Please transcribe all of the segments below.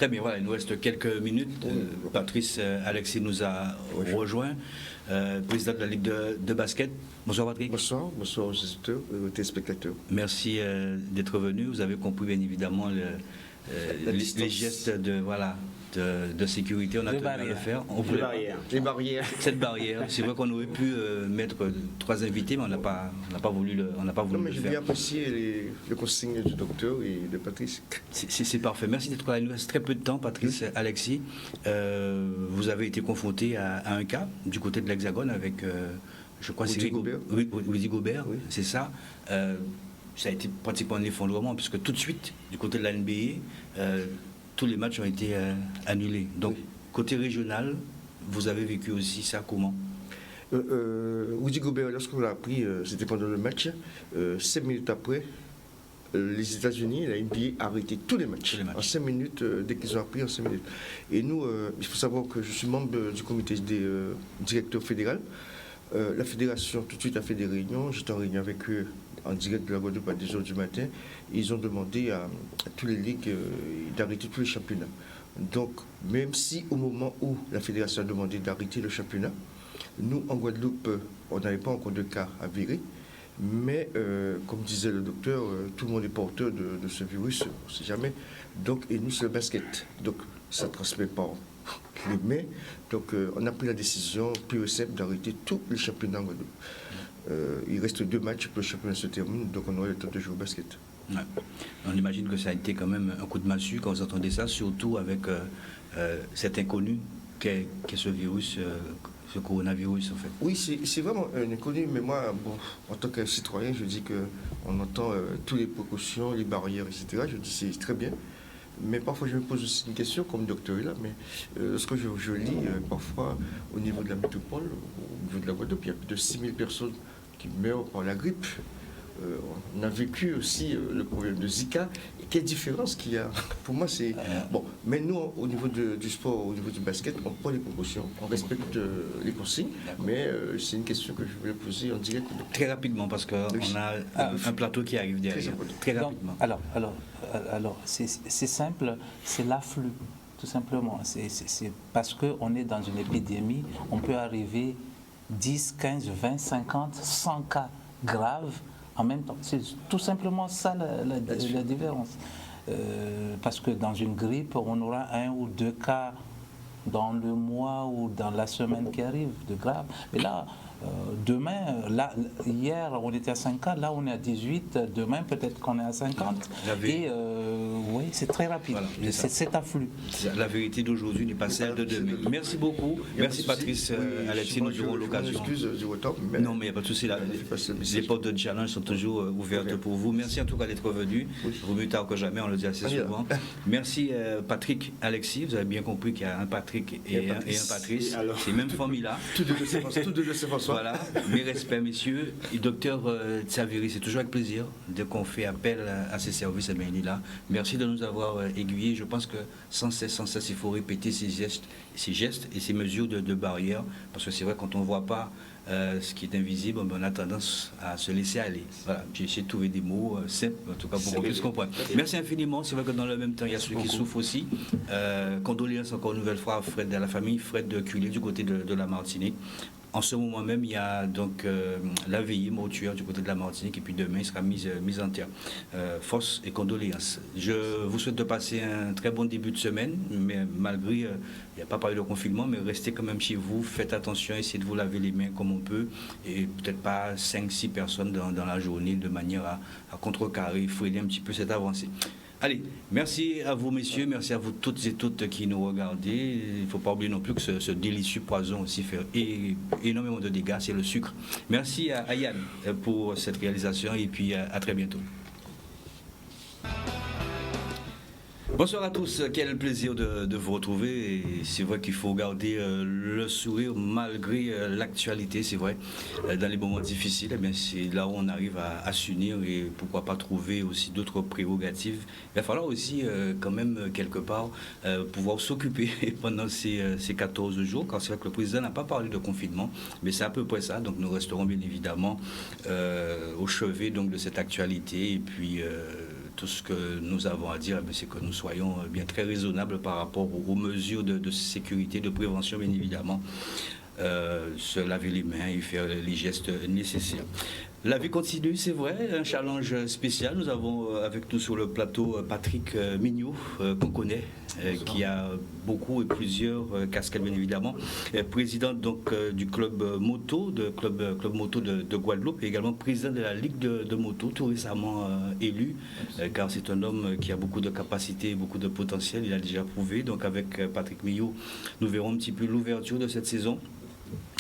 Très bien, voilà, il nous reste quelques minutes. Patrice Alexis nous a rejoint, président de la Ligue de basket. Bonsoir Patrick. Bonsoir aux auditeurs et aux téléspectateurs. Merci d'être venu. Vous avez compris bien évidemment les gestes de sécurité. On a tenu à le faire. Les barrières. Cette barrière. C'est vrai qu'on aurait pu mettre 3 invités, mais on n'a pas voulu le faire. J'ai bien apprécié les consignes du docteur et de Patrice. C'est parfait. Merci d'être là. Il nous reste très peu de temps, Patrice Alexis. Vous avez été confronté à un cas du côté de l'Hexagone avec, je crois, Rudy Gobert. Rudy Gobert, oui. C'est ça. Ça a été pratiquement un effondrement, puisque tout de suite, du côté de la NBA, tous les matchs ont été annulés. Donc, côté régional, vous avez vécu aussi ça comment? Rudy Gobert, lorsqu'on l'a appris, c'était pendant le match, 5 minutes après, les États-Unis, la NBA a arrêté tous les matchs. En 5 minutes, dès qu'ils ont appris, en 5 minutes. Et nous, il faut savoir que je suis membre du comité des directeurs fédéral. La fédération tout de suite a fait des réunions. J'étais en réunion avec eux en direct de la Guadeloupe à 10h du matin. Ils ont demandé à toutes les ligues d'arrêter tous les championnats. Donc, même si au moment où la fédération a demandé d'arrêter le championnat, nous, en Guadeloupe, on n'avait pas encore de cas avérés. Mais, comme disait le docteur, tout le monde est porteur de ce virus, on ne sait jamais. Donc, et nous, c'est le basket. Donc, ça ne transmet pas les mains. Donc, on a pris la décision pure et simple d'arrêter tous les championnats en Guadeloupe. Il reste 2 matchs pour le championnat se termine, donc on aurait le temps de jouer au basket. Ouais. On imagine que ça a été quand même un coup de massue quand vous entendez ça, surtout avec cet inconnu qu'est ce virus, ce coronavirus en fait. Oui, c'est vraiment un inconnu, mais moi, bon, en tant que citoyen, je dis qu'on entend toutes les précautions, les barrières, etc. Je dis c'est très bien. Mais parfois, je me pose aussi une question, comme le docteur est là, mais lorsque je lis, parfois, au niveau de la métropole, au niveau de la Guadeloupe, il y a plus de 6000 personnes qui meurent par la grippe. On a vécu aussi le problème de Zika. Et quelle différence qu'il y a? Pour moi, c'est... Bon, mais nous, au niveau du sport, au niveau du basket, on prend les précautions, on respecte les consignes, mais c'est une question que je voulais poser en direct. Très rapidement, parce qu'on a un plateau qui arrive derrière. Très rapidement. Donc, alors c'est simple, c'est l'afflux, tout simplement. C'est parce qu'on est dans une épidémie, on peut arriver 10, 15, 20, 50, 100 cas graves en même temps. C'est tout simplement ça la différence. Parce que dans une grippe, on aura 1 ou 2 cas dans le mois ou dans la semaine qui arrive de grave. Mais là, demain, hier on était à 5 cas, là on est à 18, demain peut-être qu'on est à 50. Et oui, c'est très rapide, voilà, c'est afflux. La vérité d'aujourd'hui n'est pas celle de demain. Merci beaucoup, merci Patrice Alexis, nous aurons l'occasion. Non, mais il n'y a pas de souci, les portes de challenge sont toujours ouvertes pour vous. Merci en tout cas d'être venu, vaut mieux tard que jamais, on le dit assez souvent. Merci Patrick Alexis, vous avez bien compris qu'il y a un Patrick et un Patrice, c'est même famille-là. Tout de laisser François. Voilà, mes respects messieurs. Et docteur Tsaviri, c'est toujours avec plaisir dès qu'on fait appel à ces services, il est là. Merci de nous avoir aiguillés. Je pense que sans cesse, il faut répéter ces gestes et ces mesures de barrière, parce que c'est vrai, quand on ne voit pas ce qui est invisible, on a tendance à se laisser aller. Voilà, j'ai essayé de trouver des mots simples, en tout cas pour qu'on puisse comprendre. Merci infiniment. C'est vrai que dans le même temps, il y a ceux qui souffrent aussi. Condoléances encore une nouvelle fois à la famille Fred de Culé du côté de la Martinique. En ce moment même, il y a donc la veillée mortuaire du côté de la Martinique, et puis demain, il sera mise en terre. Force et condoléances. Je vous souhaite de passer un très bon début de semaine, mais malgré, il n'y a pas parlé de confinement, mais restez quand même chez vous, faites attention, essayez de vous laver les mains comme on peut, et peut-être pas 5-6 personnes dans la journée, de manière à contrecarrer, freiner un petit peu cette avancée. Allez, merci à vous messieurs, merci à vous toutes et toutes qui nous regardez. Il ne faut pas oublier non plus que ce délicieux poison aussi fait énormément de dégâts, c'est le sucre. Merci à Yann pour cette réalisation et puis à très bientôt. Bonsoir à tous, quel plaisir de vous retrouver. Et c'est vrai qu'il faut garder le sourire malgré l'actualité, c'est vrai. Dans les moments difficiles, eh bien, c'est là où on arrive à s'unir et pourquoi pas trouver aussi d'autres prérogatives. Il va falloir aussi quand même quelque part pouvoir s'occuper pendant ces 14 jours, car c'est vrai que le président n'a pas parlé de confinement, mais c'est à peu près ça. Donc nous resterons bien évidemment au chevet donc, de cette actualité et puis tout ce que nous avons à dire, c'est que nous soyons bien très raisonnables par rapport aux mesures de sécurité, de prévention, bien évidemment. Se laver les mains et faire les gestes nécessaires. La vie continue, c'est vrai, un challenge spécial. Nous avons avec nous sur le plateau Patrick Mignot, qu'on connaît, qui a beaucoup et plusieurs casquettes, bien évidemment. Président donc du club moto, club moto de Guadeloupe, et également président de la Ligue de moto, tout récemment élu, car c'est un homme qui a beaucoup de capacités, beaucoup de potentiel. Il a déjà prouvé. Donc avec Patrick Mignot, nous verrons un petit peu l'ouverture de cette saison.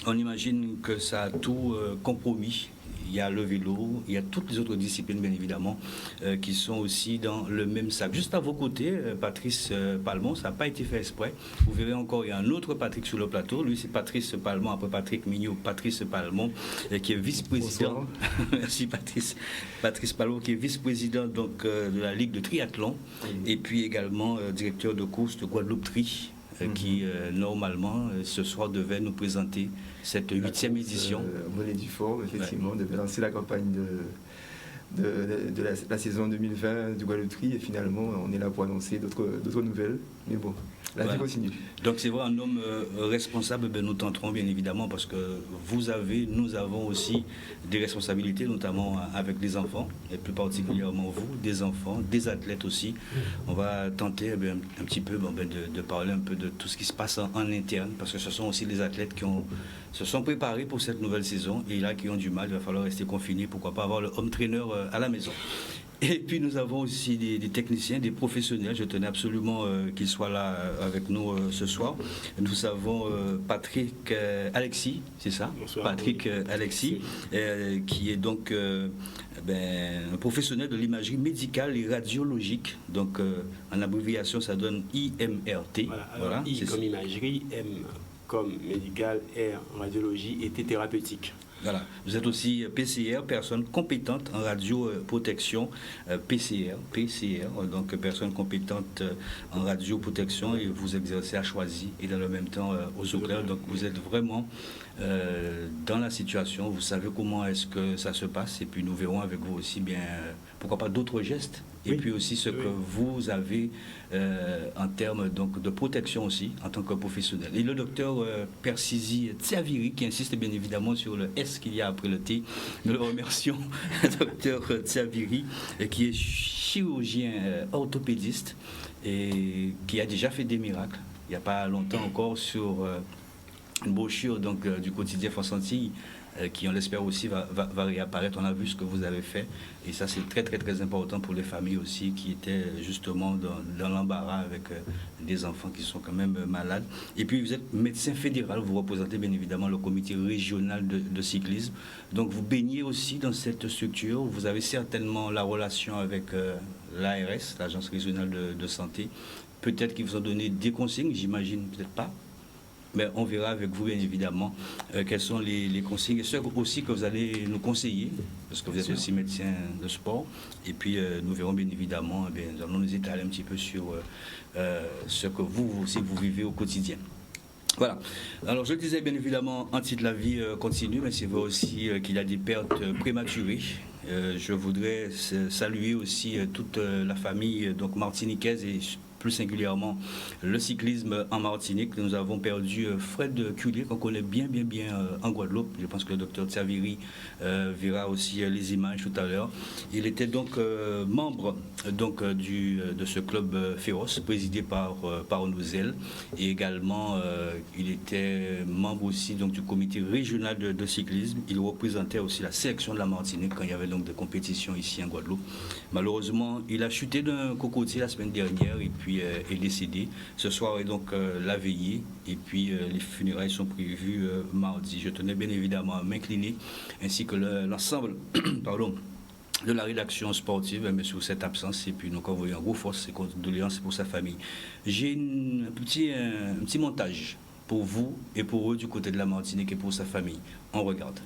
On imagine que ça a tout compromis. Il y a le vélo, il y a toutes les autres disciplines, bien évidemment, qui sont aussi dans le même sac. Juste à vos côtés, Patrice Palmon, ça n'a pas été fait exprès. Vous verrez encore, il y a un autre Patrick sur le plateau. Lui, c'est Patrice Palmon, après Patrick Mignot, Patrice Palmon, qui est vice-président. Merci, Patrice. Patrice Palmon, qui est vice-président donc, de la Ligue de triathlon, et puis également directeur de course de Guadeloupe Tri, qui normalement ce soir devait nous présenter cette 8e édition. Monet du Fort, effectivement, devait lancer la campagne de la saison 2020 du Guadeloupe Tri, et finalement on est là pour annoncer d'autres nouvelles. Mais bon, la vie continue. Donc c'est vrai, un homme responsable, nous tenterons bien évidemment, parce que nous avons aussi des responsabilités, notamment avec les enfants, et plus particulièrement vous, des enfants, des athlètes aussi. On va tenter un petit peu de parler un peu de tout ce qui se passe en interne, parce que ce sont aussi des athlètes qui se sont préparés pour cette nouvelle saison, et là qui ont du mal, il va falloir rester confinés, pourquoi pas avoir le home trainer à la maison. Et puis nous avons aussi des techniciens, des professionnels. Je tenais absolument qu'ils soient là avec nous ce soir. Nous avons Patrick Alexis, c'est ça? Bonsoir. Patrick Alexis, qui est donc un professionnel de l'imagerie médicale et radiologique. Donc en abréviation, ça donne IMRT. Voilà, I comme imagerie, M comme médical, R radiologie et T thérapeutique. Voilà. Vous êtes aussi PCR, personne compétente en radioprotection, PCR, donc personne compétente en radioprotection, et vous exercez à Choisy et dans le même temps aux Eaux-Claires. Donc vous êtes vraiment dans la situation, vous savez comment est-ce que ça se passe, et puis nous verrons avec vous aussi pourquoi pas d'autres gestes, et puis aussi ce que vous avez en termes donc, de protection aussi en tant que professionnel. Et le docteur Persisi Tsiaviri, qui insiste bien évidemment sur le S qu'il y a après le T. Nous le remercions, docteur Tsiaviri, qui est chirurgien orthopédiste et qui a déjà fait des miracles. Il n'y a pas longtemps encore sur une brochure donc, du quotidien France Antilles, qui on l'espère aussi va réapparaître. On a vu ce que vous avez fait, et ça c'est très très très important pour les familles aussi qui étaient justement dans l'embarras avec des enfants qui sont quand même malades. Et puis vous êtes médecin fédéral, vous représentez bien évidemment le comité régional de cyclisme, donc vous baignez aussi dans cette structure. Vous avez certainement la relation avec l'ARS, l'agence régionale de santé, peut-être qu'ils vous ont donné des consignes, j'imagine, peut-être pas. Mais on verra avec vous, bien évidemment, quelles sont les consignes, et ce aussi que vous allez nous conseiller, parce que vous êtes aussi médecin de sport. Et puis, nous verrons bien évidemment, nous allons nous étaler un petit peu sur ce que vous aussi, vous vivez au quotidien. Voilà. Alors, je le disais, bien évidemment, en titre, la vie continue, mais c'est vrai aussi qu'il y a des pertes prématurées. Je voudrais saluer aussi toute la famille donc martiniquaise, et plus singulièrement le cyclisme en Martinique. Nous avons perdu Fred Cullier, qu'on connaît bien en Guadeloupe. Je pense que le docteur Tsiaviri verra aussi les images tout à l'heure. Il était donc membre donc, de ce club féroce, présidé par Nozel, et également il était membre aussi donc, du comité régional de cyclisme. Il représentait aussi la sélection de la Martinique quand il y avait donc des compétitions ici en Guadeloupe. Malheureusement, il a chuté d'un cocotier la semaine dernière, et puis est décédé. Ce soir est donc la veillée, et puis les funérailles sont prévues mardi. Je tenais bien évidemment à m'incliner, ainsi que l'ensemble de la rédaction sportive, mais sur cette absence, et puis nous envoyons un gros force et condoléances pour sa famille. J'ai un petit montage pour vous et pour eux du côté de la Martinique et pour sa famille. On regarde.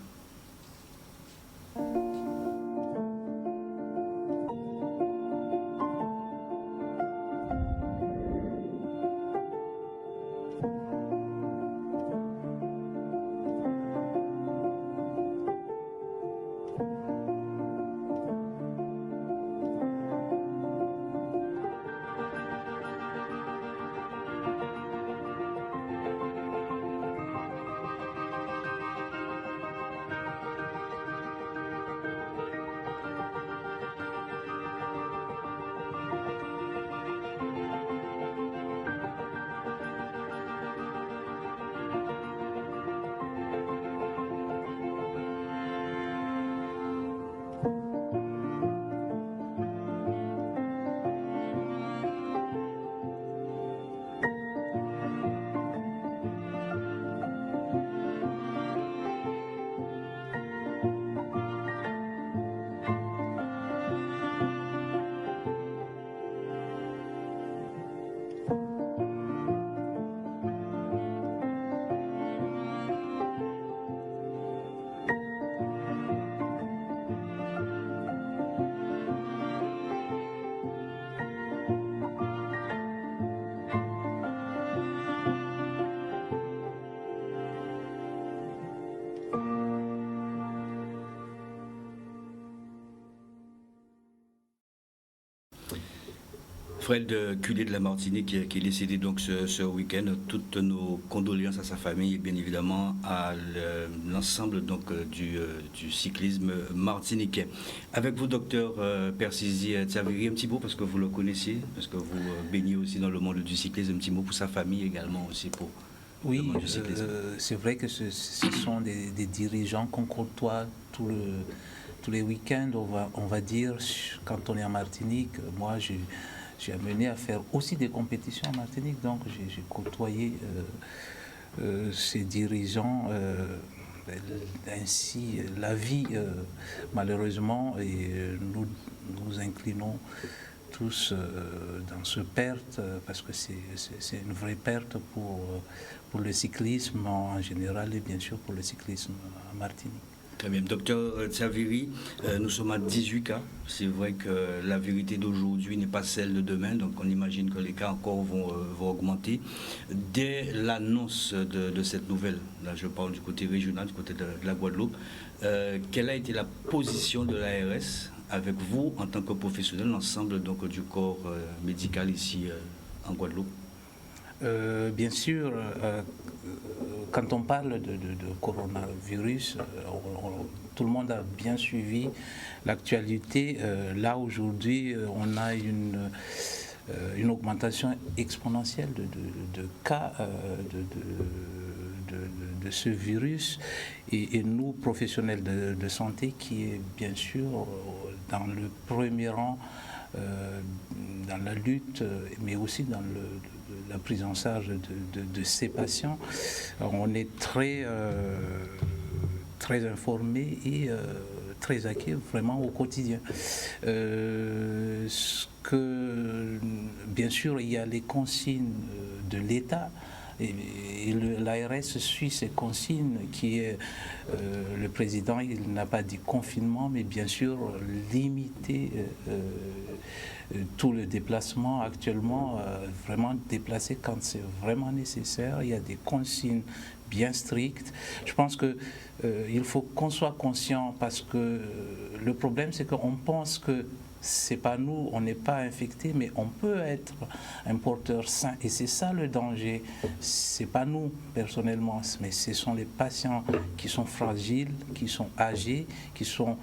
Fred Culé de la Martinique qui est décédé donc ce week-end. Toutes nos condoléances à sa famille et bien évidemment à l'ensemble donc du cyclisme martiniquais. Avec vous, docteur Persisi Tsaviri, un petit mot parce que vous le connaissez, parce que vous baignez aussi dans le monde du cyclisme, un petit mot pour sa famille également aussi pour oui, le monde du cyclisme. C'est vrai que ce sont des dirigeants qu'on côtoie tous les week-ends, on va dire, quand on est en Martinique. Moi, j'ai amené à faire aussi des compétitions en Martinique, donc j'ai côtoyé ces dirigeants. Ainsi, la vie, malheureusement, et nous inclinons tous dans ce perte, parce que c'est une vraie perte pour le cyclisme en général et bien sûr pour le cyclisme en Martinique. Très bien. Docteur Tsaviri, nous sommes à 18 cas. C'est vrai que la vérité d'aujourd'hui n'est pas celle de demain, donc on imagine que les cas encore vont augmenter. Dès l'annonce de cette nouvelle, là je parle du côté régional, du côté de la Guadeloupe, quelle a été la position de l'ARS avec vous en tant que professionnel, l'ensemble donc du corps médical ici en Guadeloupe? Bien sûr, quand on parle de coronavirus, tout le monde a bien suivi l'actualité. Là, aujourd'hui, on a une augmentation exponentielle de cas de ce virus. Et nous, professionnels de santé, qui est bien sûr dans le premier rang, dans la lutte, mais aussi dans la prise en charge de ces patients, on est très informés et très inquiets vraiment au quotidien. Bien sûr, il y a les consignes de l'État. Et l'ARS suit ces consignes qui est, le président, il n'a pas dit confinement, mais bien sûr limiter tout le déplacement actuellement, vraiment déplacer quand c'est vraiment nécessaire. Il y a des consignes bien strictes. Je pense qu'il faut qu'on soit conscient, parce que le problème c'est qu'on pense que c'est pas nous, on n'est pas infecté, mais on peut être un porteur sain. Et c'est ça le danger. C'est pas nous, personnellement, mais ce sont les patients qui sont fragiles, qui sont âgés, qui sont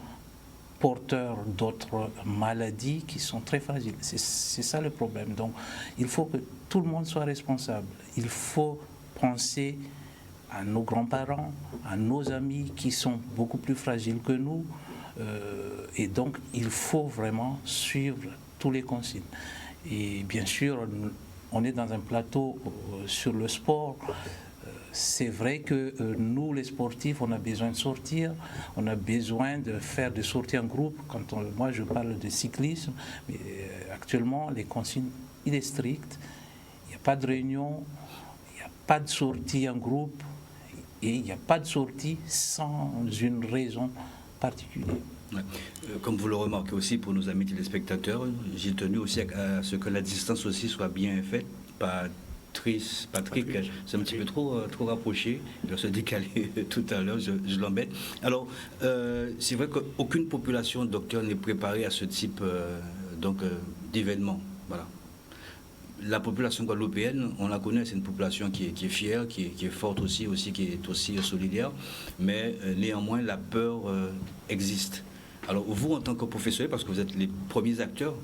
porteurs d'autres maladies, qui sont très fragiles. C'est ça le problème. Donc, il faut que tout le monde soit responsable. Il faut penser à nos grands-parents, à nos amis qui sont beaucoup plus fragiles que nous. Et donc, il faut vraiment suivre tous les consignes. Et bien sûr, on est dans un plateau sur le sport. C'est vrai que nous, les sportifs, on a besoin de sortir, on a besoin de faire des sorties en groupe. Moi, je parle de cyclisme, mais actuellement, les consignes, il est strict. Il n'y a pas de réunion, il n'y a pas de sortie en groupe, et il n'y a pas de sortie sans une raison particulière. Ouais. Comme vous le remarquez aussi pour nos amis téléspectateurs, j'ai tenu aussi à ce que la distance aussi soit bien faite. Patrick, c'est un petit peu trop rapproché, il va se décaler tout à l'heure, je l'embête. Alors, c'est vrai qu'aucune population, docteur, n'est préparée à ce type d'événement. Voilà. La population guadeloupéenne, on la connaît, c'est une population qui est fière, qui est forte aussi, qui est aussi solidaire, mais néanmoins la peur existe. Alors vous, en tant que professionnel, parce que vous êtes les premiers acteurs,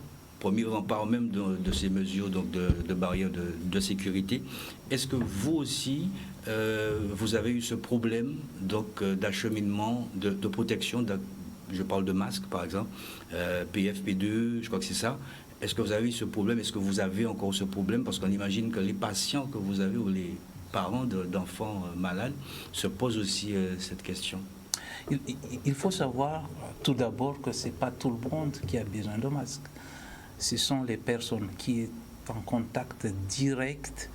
premiers remparts même de ces mesures donc de barrières de sécurité, est-ce que vous aussi, vous avez eu ce problème d'acheminement, de protection, je parle de masques par exemple, PFP2, je crois que c'est ça. Est-ce que vous avez eu ce problème? Est-ce que vous avez encore ce problème? Parce qu'on imagine que les patients que vous avez ou les parents d'enfants malades se posent aussi cette question. Il faut savoir tout d'abord que ce n'est pas tout le monde qui a besoin de masque. Ce sont les personnes qui sont en contact direct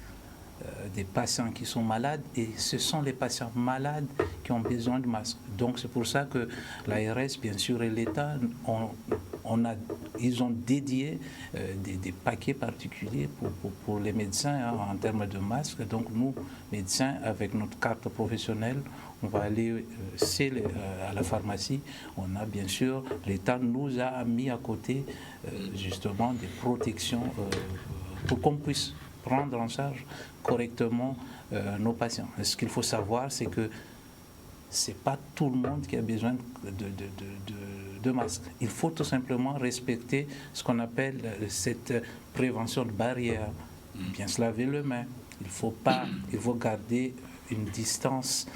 des patients qui sont malades, et ce sont les patients malades qui ont besoin de masques. Donc c'est pour ça que l'ARS, bien sûr, et l'État ont ils ont dédié des paquets particuliers pour les médecins en termes de masques. Donc nous, médecins, avec notre carte professionnelle, on va aller à la pharmacie. On a bien sûr, l'État nous a mis à côté justement des protections pour qu'on puisse prendre en charge correctement nos patients. Ce qu'il faut savoir, c'est que ce n'est pas tout le monde qui a besoin de masques. Il faut tout simplement respecter ce qu'on appelle cette prévention de barrière. Bien se laver les mains. Il faut garder une distance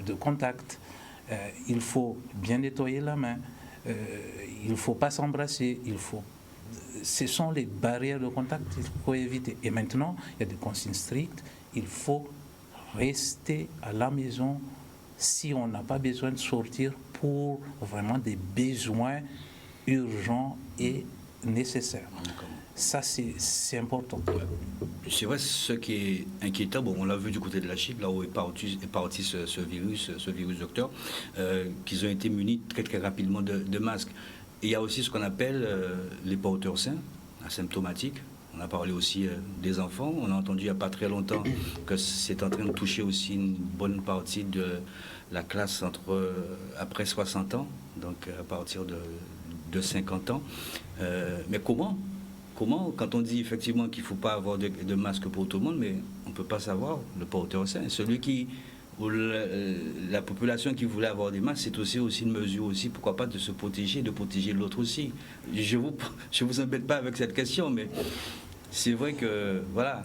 de contact. Il faut bien nettoyer la main. Il ne faut pas s'embrasser. Ce sont les barrières de contact qu'il faut éviter. Et maintenant, il y a des consignes strictes. Il faut rester à la maison si on n'a pas besoin de sortir pour vraiment des besoins urgents et nécessaires. Ça, c'est important. C'est vrai, ce qui est inquiétant, on l'a vu du côté de la Chine, là où est parti ce virus docteur, qu'ils ont été munis très très rapidement de masques. Et il y a aussi ce qu'on appelle les porteurs sains, asymptomatiques. On a parlé aussi des enfants. On a entendu il n'y a pas très longtemps que c'est en train de toucher aussi une bonne partie de la classe après 60 ans, donc à partir de 50 ans. Mais comment, quand on dit effectivement qu'il ne faut pas avoir de masque pour tout le monde, mais on ne peut pas savoir le porteur sain, la population qui voulait avoir des masques, c'est aussi une mesure aussi, pourquoi pas, de se protéger, de protéger l'autre aussi. Je vous embête pas avec cette question, mais c'est vrai que, voilà.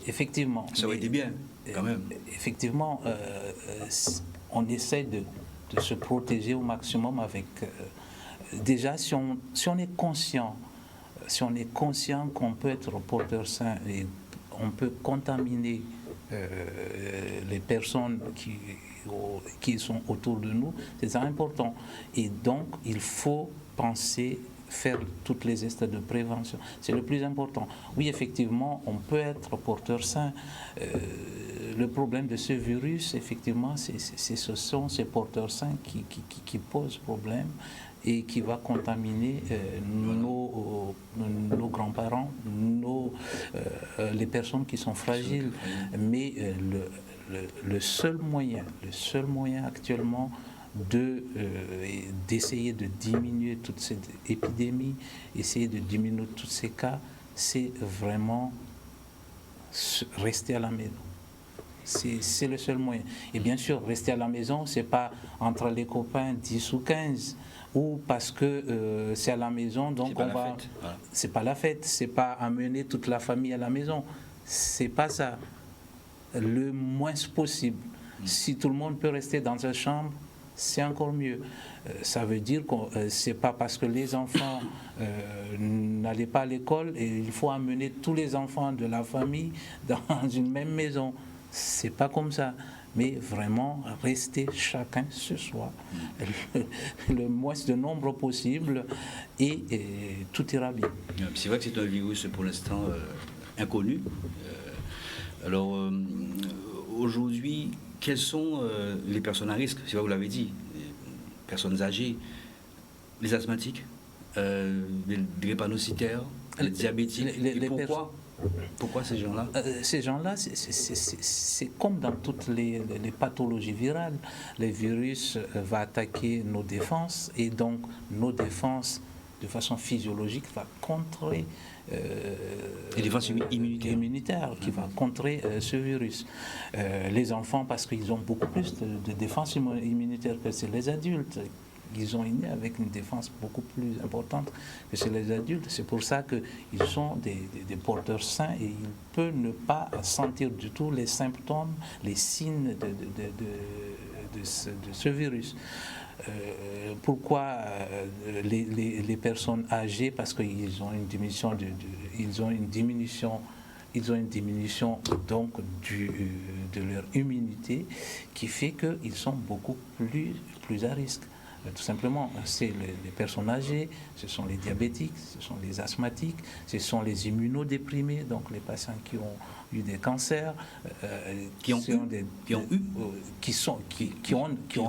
Effectivement. Ça aurait été bien, quand même. Effectivement, on essaie de se protéger au maximum avec... déjà, si on est conscient qu'on peut être porteur sain et on peut contaminer les personnes qui sont autour de nous, c'est ça important. Et donc, il faut faire toutes les gestes de prévention. C'est le plus important. Oui, effectivement, on peut être porteur sain. Le problème de ce virus, effectivement, ce sont ces porteurs sains qui posent problème et qui va contaminer nos grands-parents, les personnes qui sont fragiles. Mais le seul moyen actuellement d'essayer de diminuer toute cette épidémie, essayer de diminuer tous ces cas, c'est vraiment rester à la maison. C'est le seul moyen. Et bien sûr, rester à la maison, c'est pas entre les copains 10 ou 15, ou parce que c'est à la maison, donc on va... C'est pas la fête, c'est pas amener toute la famille à la maison. C'est pas ça. Le moins possible. Si tout le monde peut rester dans sa chambre, c'est encore mieux. Ça veut dire que c'est pas parce que les enfants n'allaient pas à l'école et il faut amener tous les enfants de la famille dans une même maison. C'est pas comme ça. Mais vraiment rester chacun ce soir, le moins de nombre possible et tout ira bien. C'est vrai que c'est un virus pour l'instant inconnu. Alors aujourd'hui, quelles sont les personnes à risque? C'est vrai, vous l'avez dit, les personnes âgées, les asthmatiques, les drépanocytaires, les diabétiques. Pourquoi ces gens-là? Ces gens-là, c'est comme dans toutes les pathologies virales. Le virus va attaquer nos défenses et donc nos défenses, de façon physiologique, va contrer les défenses immunitaires qui va contrer ce virus. Les enfants, parce qu'ils ont beaucoup plus de défenses immunitaires que les adultes. Ils sont nés avec une défense beaucoup plus importante que chez les adultes. C'est pour ça qu'ils sont des porteurs sains et ils peuvent ne pas sentir du tout les symptômes, les signes de ce virus. Pourquoi les personnes âgées? Parce qu'ils ont une diminution donc de leur immunité qui fait qu'ils sont beaucoup plus à risque. Tout simplement, c'est les personnes âgées, ce sont les diabétiques, ce sont les asthmatiques, ce sont les immunodéprimés, donc les patients qui ont eu des cancers, qui ont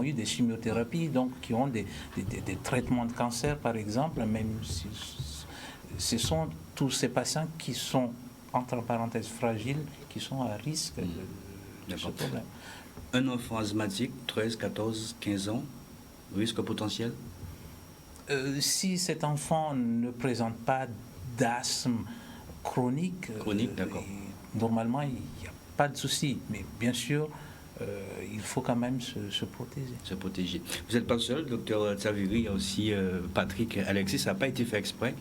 eu des chimiothérapies, donc qui ont des traitements de cancer, par exemple, même si ce sont tous ces patients qui sont, entre parenthèses, fragiles, qui sont à risque de ce problème. Un enfant asthmatique, 13, 14, 15 ans, risque potentiel? Si cet enfant ne présente pas d'asthme chronique, d'accord. Normalement, il n'y a pas de souci. Mais bien sûr, il faut quand même se protéger. Se protéger. Vous n'êtes pas seul, docteur Tsaviri, il y a aussi Patrick Alexis, ça n'a pas été fait exprès.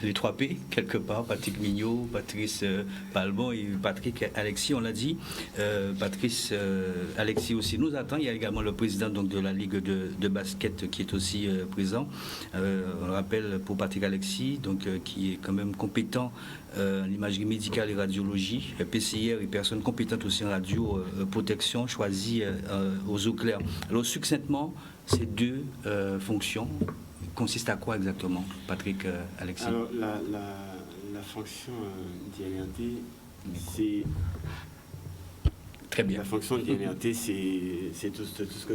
Les 3 P, quelque part, Patrick Mignot, Patrice Palbon et Patrick Alexis, on l'a dit. Patrice Alexis aussi nous attend. Il y a également le président donc, de la Ligue de basket qui est aussi présent. On rappelle pour Patrick Alexis, donc, qui est quand même compétent en imagerie médicale et radiologie, PCR et personne compétente aussi en radio protection, choisie aux eaux claires. Alors succinctement, ces 2 fonctions consiste à quoi exactement, Patrick Alexis? Alors, la fonction d'INRT, c'est... Très bien. La fonction d'INRT, c'est tout ce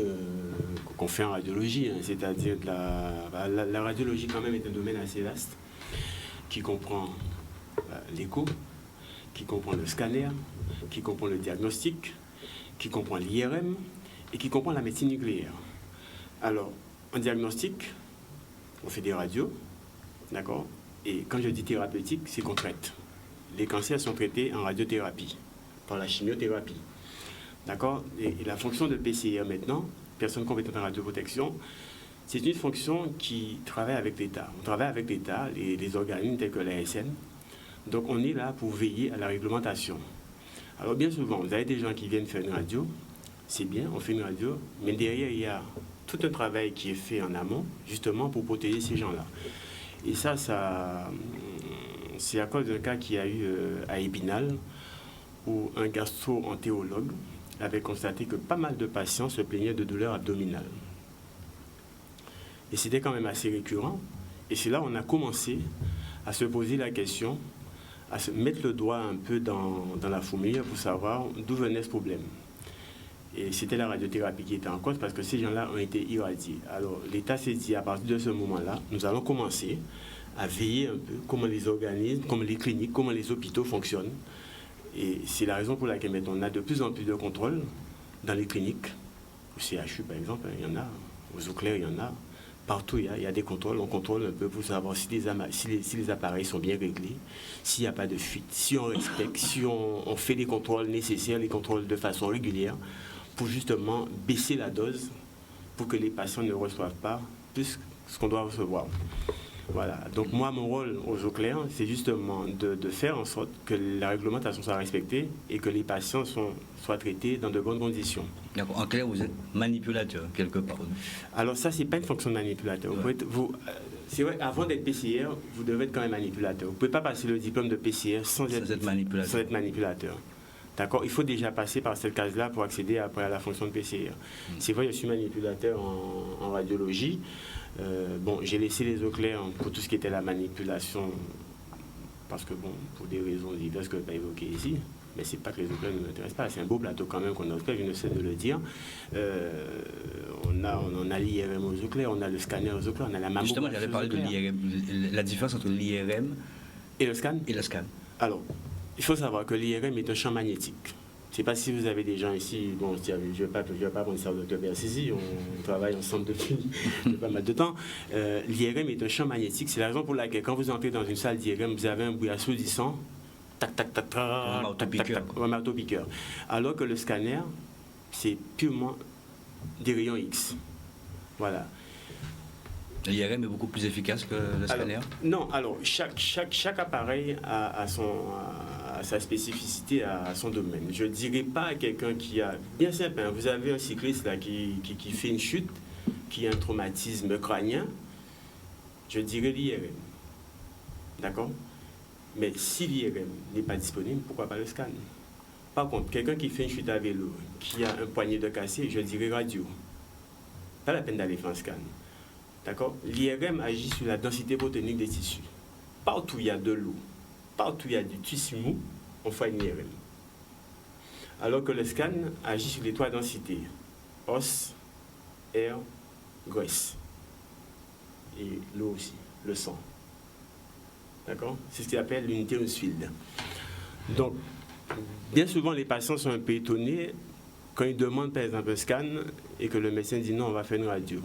qu'on fait en radiologie, hein, c'est-à-dire la radiologie quand même est un domaine assez vaste qui comprend l'écho, qui comprend le scanner, qui comprend le diagnostic, qui comprend l'IRM et qui comprend la médecine nucléaire. Alors, en diagnostic, on fait des radios, d'accord? Et quand je dis thérapeutique, c'est qu'on traite. Les cancers sont traités en radiothérapie, par la chimiothérapie, d'accord? Et la fonction de PCR maintenant, personne compétente en radioprotection, c'est une fonction qui travaille avec l'État. On travaille avec l'État, les organismes tels que l'ASN. Donc on est là pour veiller à la réglementation. Alors bien souvent, vous avez des gens qui viennent faire une radio, c'est bien, on fait une radio, mais derrière il y a tout un travail qui est fait en amont, justement pour protéger ces gens-là. Et ça c'est à cause d'un cas qu'il y a eu à Épinal, où un gastro-entérologue avait constaté que pas mal de patients se plaignaient de douleurs abdominales. Et c'était quand même assez récurrent. Et c'est là où on a commencé à se poser la question, à se mettre le doigt un peu dans la fourmilière pour savoir d'où venait ce problème. Et c'était la radiothérapie qui était en cause parce que ces gens-là ont été irradiés. Alors l'État s'est dit, à partir de ce moment-là, nous allons commencer à veiller un peu comment les organismes, comment les cliniques, comment les hôpitaux fonctionnent. Et c'est la raison pour laquelle maintenant on a de plus en plus de contrôles dans les cliniques. Au CHU par exemple, il y en a. Aux eaux claires, il y en a. Partout, il y a des contrôles. On contrôle un peu pour savoir si les appareils sont bien réglés, s'il n'y a pas de fuite, si on respecte, si on fait les contrôles nécessaires, les contrôles de façon régulière, pour justement baisser la dose pour que les patients ne reçoivent pas plus ce qu'on doit recevoir. Voilà. Donc moi, mon rôle aux eaux claires, c'est justement de faire en sorte que la réglementation soit respectée et que les patients soient traités dans de bonnes conditions. D'accord. En clair, vous êtes manipulateur, quelque part. Alors ça, c'est pas une fonction de manipulateur. Ouais. C'est vrai, avant d'être PCR, vous devez être quand même manipulateur. Vous ne pouvez pas passer le diplôme de PCR sans être manipulateur. D'accord? Il faut déjà passer par cette case-là pour accéder après à la fonction de PCR. C'est vrai, je suis manipulateur en radiologie. Bon, j'ai laissé les eaux claires pour tout ce qui était la manipulation, parce que, bon, pour des raisons diverses que je ne vais pas évoquer ici, mais ce n'est pas que les eaux claires ne m'intéressent pas. C'est un beau plateau quand même qu'on a, je ne sais de le dire. On a l'IRM aux eaux claires, on a le scanner aux eaux claires, on a la mammographie. Justement, j'allais parler de l'IRM, la différence entre l'IRM et le scan. Alors, il faut savoir que l'IRM est un champ magnétique. Je ne sais pas si vous avez des gens ici, bon, je ne vais pas prendre ça au docteur Bercizi, on travaille ensemble depuis pas mal de temps. L'IRM est un champ magnétique, c'est la raison pour laquelle quand vous entrez dans une salle d'IRM, vous avez un bruit assourdissant, tac, tac, tac, tac, un marteau-piqueur. Alors que le scanner, c'est purement des rayons X. Voilà. L'IRM est beaucoup plus efficace que le scanner? Non, alors chaque appareil a sa spécificité, à son domaine. Je ne dirais pas à quelqu'un qui a... Bien simple, hein, vous avez un cycliste là, qui fait une chute, qui a un traumatisme crânien, je dirais l'IRM. D'accord? Mais si l'IRM n'est pas disponible, pourquoi pas le scan? Par contre, quelqu'un qui fait une chute à vélo, qui a un poignet de cassé, je dirais radio. pas la peine d'aller faire un scan. D'accord? L'IRM agit sur la densité botanique des tissus. Partout où il y a de l'eau, partout où il y a du tissu mou, on fait une IRM. Alors que le scan agit sur les trois densités, os, air, graisse. Et l'eau aussi, le sang. D'accord? C'est ce qu'il appelle l'unité Hounsfield. Donc, bien souvent, les patients sont un peu étonnés quand ils demandent par exemple un scan et que le médecin dit non, on va faire une radio.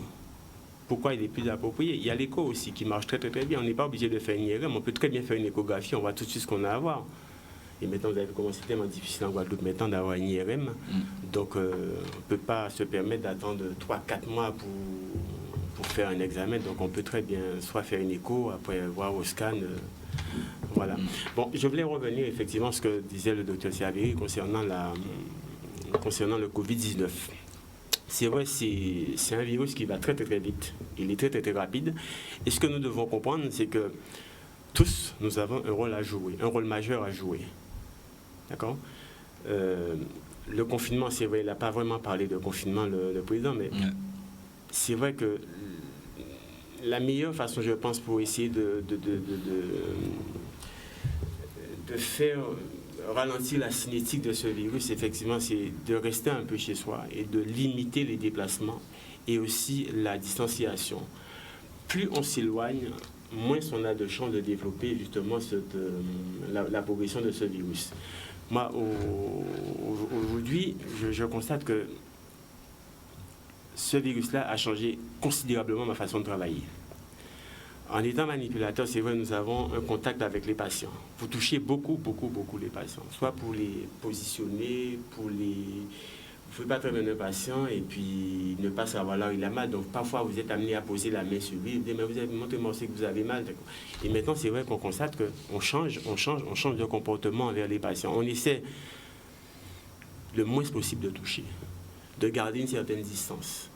Pourquoi il est plus approprié? Il y a l'écho aussi qui marche très bien. On n'est pas obligé de faire une IRM, on peut très bien faire une échographie, on voit tout de suite ce qu'on a à voir. Et maintenant, vous avez vu comment c'est tellement difficile en Guadeloupe maintenant d'avoir une IRM. Donc, on ne peut pas se permettre d'attendre 3-4 mois pour faire un examen. Donc, on peut très bien soit faire une écho, après voir au scan. Voilà. Bon, je voulais revenir effectivement à ce que disait le docteur Siaveri concernant le Covid-19. C'est vrai, c'est un virus qui va très vite. Il est très rapide. Et ce que nous devons comprendre, c'est que tous, nous avons un rôle à jouer, un rôle majeur à jouer. D'accord? Le confinement, c'est vrai, il n'a pas vraiment parlé de confinement, le président, mais c'est vrai que la meilleure façon, je pense, pour essayer de faire ralentir la cinétique de ce virus, effectivement, c'est de rester un peu chez soi et de limiter les déplacements et aussi la distanciation. Plus on s'éloigne, moins on a de chances de développer justement la progression de ce virus. Moi, aujourd'hui, je constate que ce virus-là a changé considérablement ma façon de travailler. En étant manipulateur, c'est vrai, nous avons un contact avec les patients. Vous touchez beaucoup les patients, soit pour les positionner, vous ne pouvez pas très bien un patient et puis ne pas savoir là où il a mal. Donc parfois, vous êtes amené à poser la main sur lui, vous dites, mais vous avez montré moi aussi que vous avez mal. Et maintenant, c'est vrai qu'on constate qu'on change de comportement envers les patients. On essaie le moins possible de toucher, de garder une certaine distance.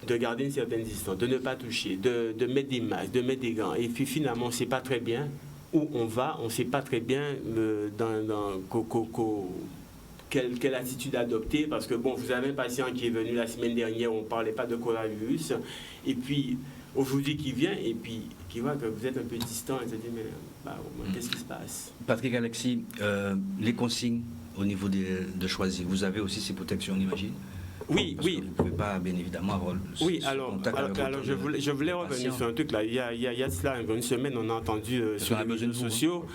De ne pas toucher, de mettre des masques, de mettre des gants. Et puis finalement, on ne sait pas très bien où on va, on ne sait pas très bien quelle attitude adopter. Parce que bon, vous avez un patient qui est venu la semaine dernière, on ne parlait pas de coronavirus, et puis aujourd'hui qui vient, et puis qui voit que vous êtes un peu distant, et se dit, mais qu'est-ce qui se passe? Patrick Alexis, les consignes au niveau de choisir, vous avez aussi ces protections, on imagine? Oui. Vous ne pouvez pas, bien évidemment, avoir contact avec je voulais revenir sur un truc là. Il y a cela une semaine, on a entendu sur les réseaux sociaux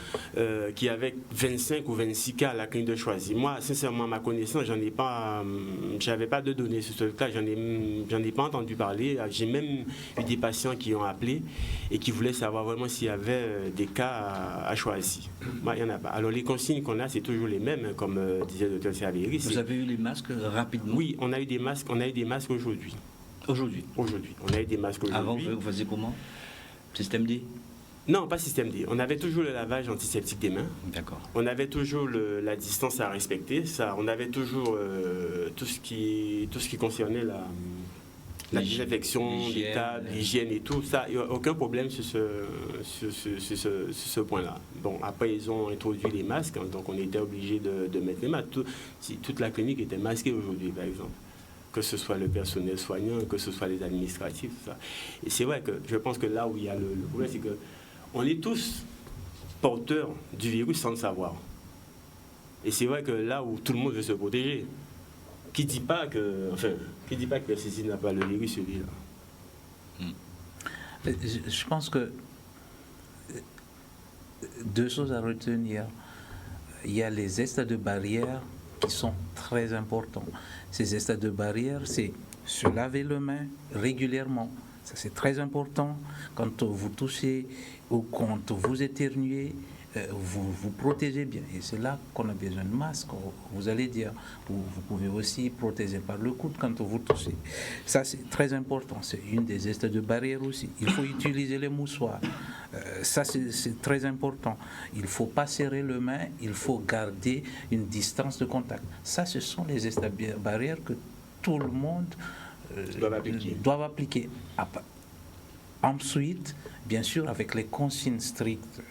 qu'il y avait 25 ou 26 cas à la clinique de Choisy. Moi, sincèrement, à ma connaissance, j'avais pas de données sur ce cas, j'en ai pas entendu parler. J'ai même eu des patients qui ont appelé et qui voulaient savoir vraiment s'il y avait des cas à Choisy. Moi, il n'y en a pas. Alors, les consignes qu'on a, c'est toujours les mêmes, comme disait le docteur Siaveri. Vous avez eu les masques rapidement? Oui, on a eu des masques aujourd'hui. Aujourd'hui. On a eu des masques aujourd'hui. Avant, vous faisiez comment? Système D? Non, pas système D. On avait toujours le lavage antiseptique des mains. D'accord. On avait toujours la distance à respecter. Ça, on avait toujours tout ce qui concernait la désinfection des tables, l'hygiène et tout. Ça, il n'y a aucun problème sur ce point-là. Bon, après, ils ont introduit les masques, hein, donc on était obligé de mettre les masques. Toute la clinique était masquée aujourd'hui, par exemple. Que ce soit le personnel soignant, que ce soit les administratifs, tout ça. Et c'est vrai que je pense que là où il y a le problème, c'est qu'on est tous porteurs du virus sans le savoir. Et c'est vrai que là où tout le monde veut se protéger, qui dit pas que ceci n'a pas le virus, celui-là. Je pense que deux choses à retenir. Il y a les gestes de barrière qui sont très importants. Ces gestes de barrière, c'est se laver les mains régulièrement. Ça, c'est très important. Quand vous touchez ou quand vous éternuez, vous protégez bien. Et c'est là qu'on a besoin de masques, vous allez dire. Vous pouvez aussi protéger par le coude quand vous touchez. Ça, c'est très important. C'est une des gestes de barrière aussi. Il faut utiliser les mouchoirs. Ça, c'est très important. Il ne faut pas serrer les mains, il faut garder une distance de contact. Ça, ce sont les gestes de barrière que tout le monde doit appliquer. Ensuite, bien sûr, avec les consignes strictes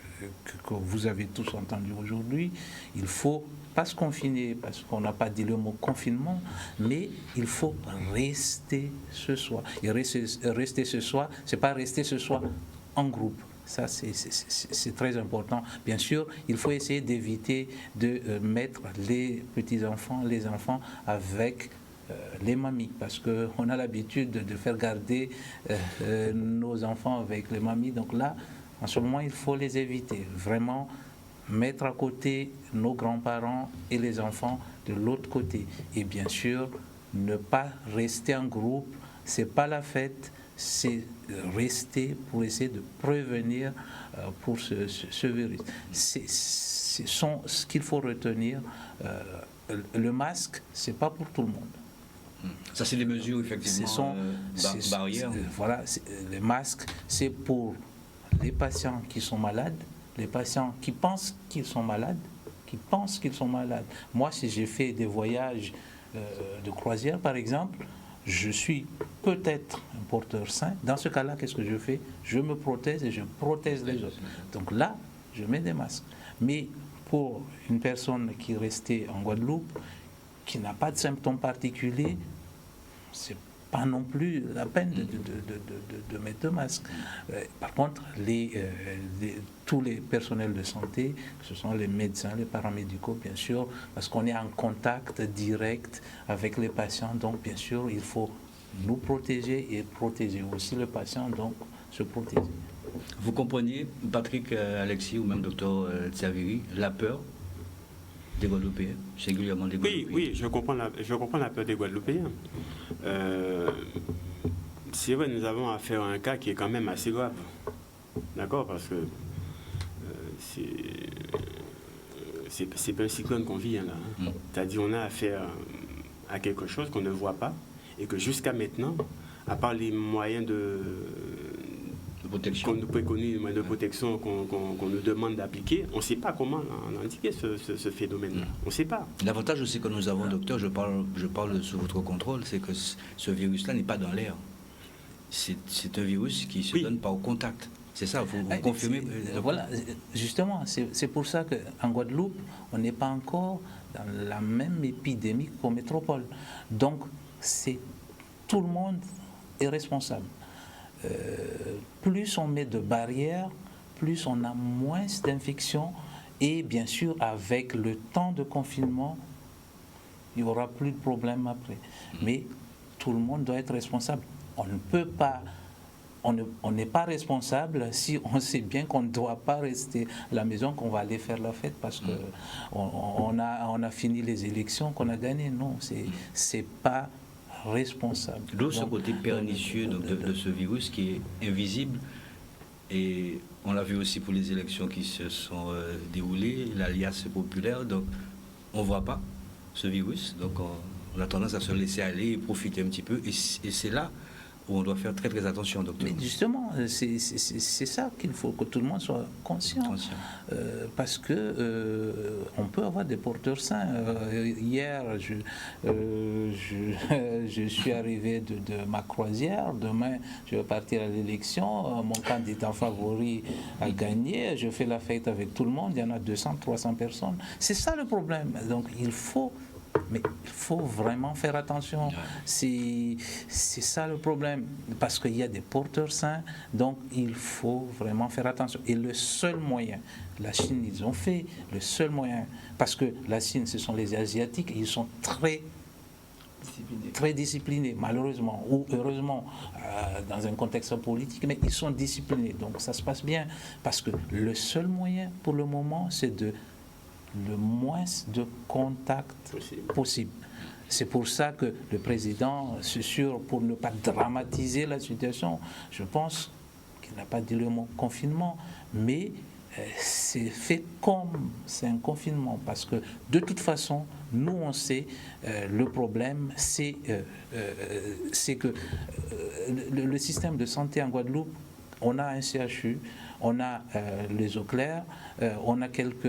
que vous avez tous entendues aujourd'hui, il faut pas se confiner, parce qu'on n'a pas dit le mot confinement, mais il faut rester ce soir. Et rester ce soir, c'est pas rester ce soir en groupe. Ça, c'est très important. Bien sûr, il faut essayer d'éviter de mettre les petits-enfants, les enfants avec les mamies, parce qu'on a l'habitude de faire garder nos enfants avec les mamies. Donc là, en ce moment, il faut les éviter. Vraiment mettre à côté nos grands-parents et les enfants de l'autre côté. Et bien sûr, ne pas rester en groupe. C'est pas la fête. C'est rester pour essayer de prévenir pour ce virus. Ce qu'il faut retenir, le masque, c'est pas pour tout le monde. Ça, c'est des mesures effectivement barrières. Voilà, le masque, c'est pour les patients qui sont malades, les patients qui pensent qu'ils sont malades, Moi, si j'ai fait des voyages de croisière, par exemple, je suis peut-être un porteur sain. Dans ce cas-là, qu'est-ce que je fais? Je me protège et je protège les autres. Donc là, je mets des masques. Mais pour une personne qui est restée en Guadeloupe, qui n'a pas de symptômes particuliers, c'est pas non plus la peine de mettre de masque. Par contre, tous les personnels de santé, ce sont les médecins, les paramédicaux, bien sûr, parce qu'on est en contact direct avec les patients. Donc, bien sûr, il faut nous protéger et protéger aussi le patient, donc se protéger. Vous comprenez, Patrick, Alexis ou même docteur Tsaviri, la peur des Guadeloupéens, singulièrement des Guadeloupéens? Oui, je comprends la peur des Guadeloupéens. C'est vrai, nous avons affaire à un cas qui est quand même assez grave. D'accord? Parce que c'est pas un cyclone qu'on vit, hein, là. C'est-à-dire qu'on a affaire à quelque chose qu'on ne voit pas et que jusqu'à maintenant, à part les moyens de protection qu'on nous préconise, de protection qu'on nous demande d'appliquer, on ne sait pas comment endiguer ce phénomène-là. On ne sait pas. L'avantage aussi que nous avons, docteur, je parle sous votre contrôle, c'est que ce virus-là n'est pas dans l'air. C'est un virus qui se donne par contact. C'est ça, vous confirmez? Voilà, justement, c'est pour ça qu'en Guadeloupe, on n'est pas encore dans la même épidémie qu'en métropole. Donc, tout le monde est responsable. Plus on met de barrières, plus on a moins d'infections. Et bien sûr, avec le temps de confinement, il n'y aura plus de problème après. Mais tout le monde doit être responsable. On ne peut pas, on n'est pas responsable si on sait bien qu'on ne doit pas rester à la maison, qu'on va aller faire la fête parce qu'on a fini les élections, qu'on a gagné. Non, c'est pas responsable. D'où ce côté pernicieux de ce virus qui est invisible, et on l'a vu aussi pour les élections qui se sont déroulées, l'alias populaire, donc on ne voit pas ce virus, donc on a tendance à se laisser aller et profiter un petit peu, et c'est là où on doit faire très très attention, docteur. Mais justement, c'est ça qu'il faut que tout le monde soit conscient. Parce que on peut avoir des porteurs sains. Hier, je suis arrivé de ma croisière. Demain, je vais partir à l'élection. Mon candidat favori a gagné. Je fais la fête avec tout le monde. Il y en a 200, 300 personnes. C'est ça le problème. Donc, il faut vraiment faire attention. C'est ça le problème, parce qu'il y a des porteurs sains, donc il faut vraiment faire attention. Et le seul moyen, la Chine, ils ont fait le seul moyen, parce que la Chine, ce sont les Asiatiques, ils sont très disciplinés, malheureusement, ou heureusement, dans un contexte politique, mais ils sont disciplinés, donc ça se passe bien, parce que le seul moyen pour le moment, c'est le moins de contact possible. C'est pour ça que le président, c'est sûr, pour ne pas dramatiser la situation, je pense qu'il n'a pas dit le mot confinement, mais c'est fait comme c'est un confinement, parce que de toute façon, nous on sait, le problème c'est que le système de santé en Guadeloupe, on a un CHU, on a les eaux claires, on a quelques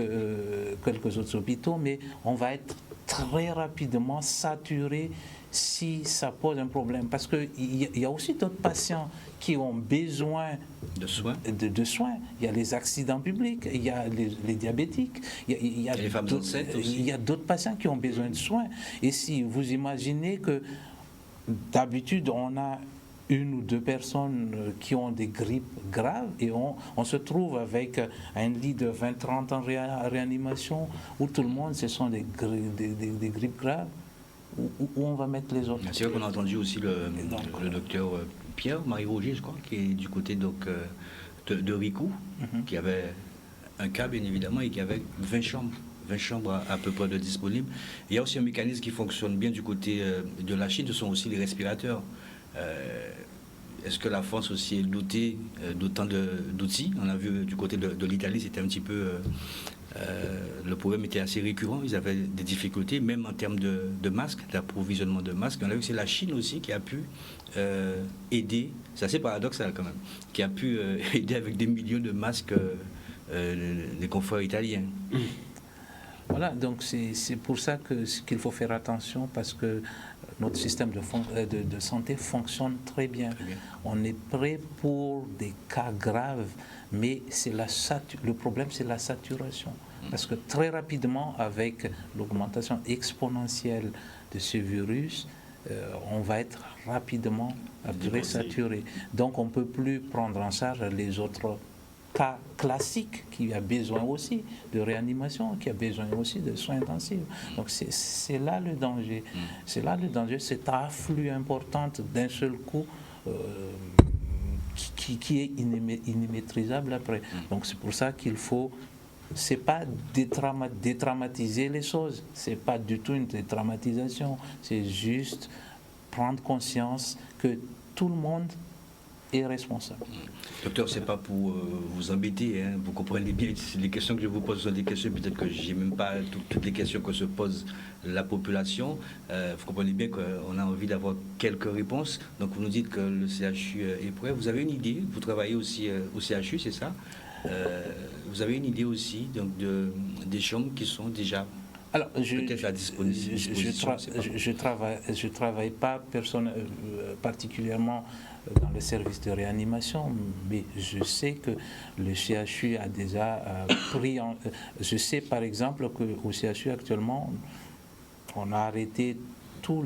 autres hôpitaux, mais on va être très rapidement saturer si ça pose un problème. Parce qu'il y a aussi d'autres patients qui ont besoin de soins. De soins. Il y a les accidents publics, il y a les diabétiques, il y a les femmes enceintes aussi. Il y a d'autres patients qui ont besoin de soins. Et si vous imaginez que d'habitude, on a une ou deux personnes qui ont des grippes graves et on se trouve avec un lit de 20-30 en réanimation où tout le monde, ce sont des grippes graves, où on va mettre les autres. C'est vrai qu'on a entendu aussi le docteur Pierre-Marie Roger, je crois, qui est du côté donc, de Ricou, qui avait un cas bien évidemment et qui avait 20 chambres à peu près de disponibles. Il y a aussi un mécanisme qui fonctionne bien du côté de la Chine, ce sont aussi les respirateurs. Est-ce que la France aussi est dotée d'autant d'outils? On a vu du côté de l'Italie, c'était un petit peu... le problème était assez récurrent, ils avaient des difficultés, même en termes de masques, d'approvisionnement de masques. On a vu que c'est la Chine aussi qui a pu aider, c'est assez paradoxal quand même, qui a pu aider avec des millions de masques les confrères italiens. Voilà, donc c'est pour ça qu'il faut faire attention, parce que notre système de santé fonctionne très bien. On est prêt pour des cas graves, mais le problème, c'est la saturation. Parce que très rapidement, avec l'augmentation exponentielle de ce virus, on va être rapidement très saturé. Donc on ne peut plus prendre en charge les autres cas classique qui a besoin aussi de réanimation, qui a besoin aussi de soins intensifs. Donc c'est là le danger. C'est là le danger, cet afflux important d'un seul coup qui est inimaîtrisable après. Donc c'est pour ça qu'il faut, c'est pas détraumatiser les choses, c'est pas du tout une détraumatisation, c'est juste prendre conscience que tout le monde est responsable. Docteur, c'est pas pour vous embêter, hein. Vous comprenez bien, les questions que je vous pose sont des questions, peut-être que j'ai même pas toutes les questions que se pose la population. Vous comprenez bien qu'on a envie d'avoir quelques réponses. Donc vous nous dites que le CHU est prêt. Vous avez une idée, vous travaillez aussi au CHU, c'est ça? Vous avez une idée aussi donc, des chambres qui sont déjà... Alors, peut-être à disposition. Je travaille pas particulièrement dans le service de réanimation, mais je sais que le CHU a déjà pris en... Je sais par exemple qu'au CHU actuellement, on a arrêté tout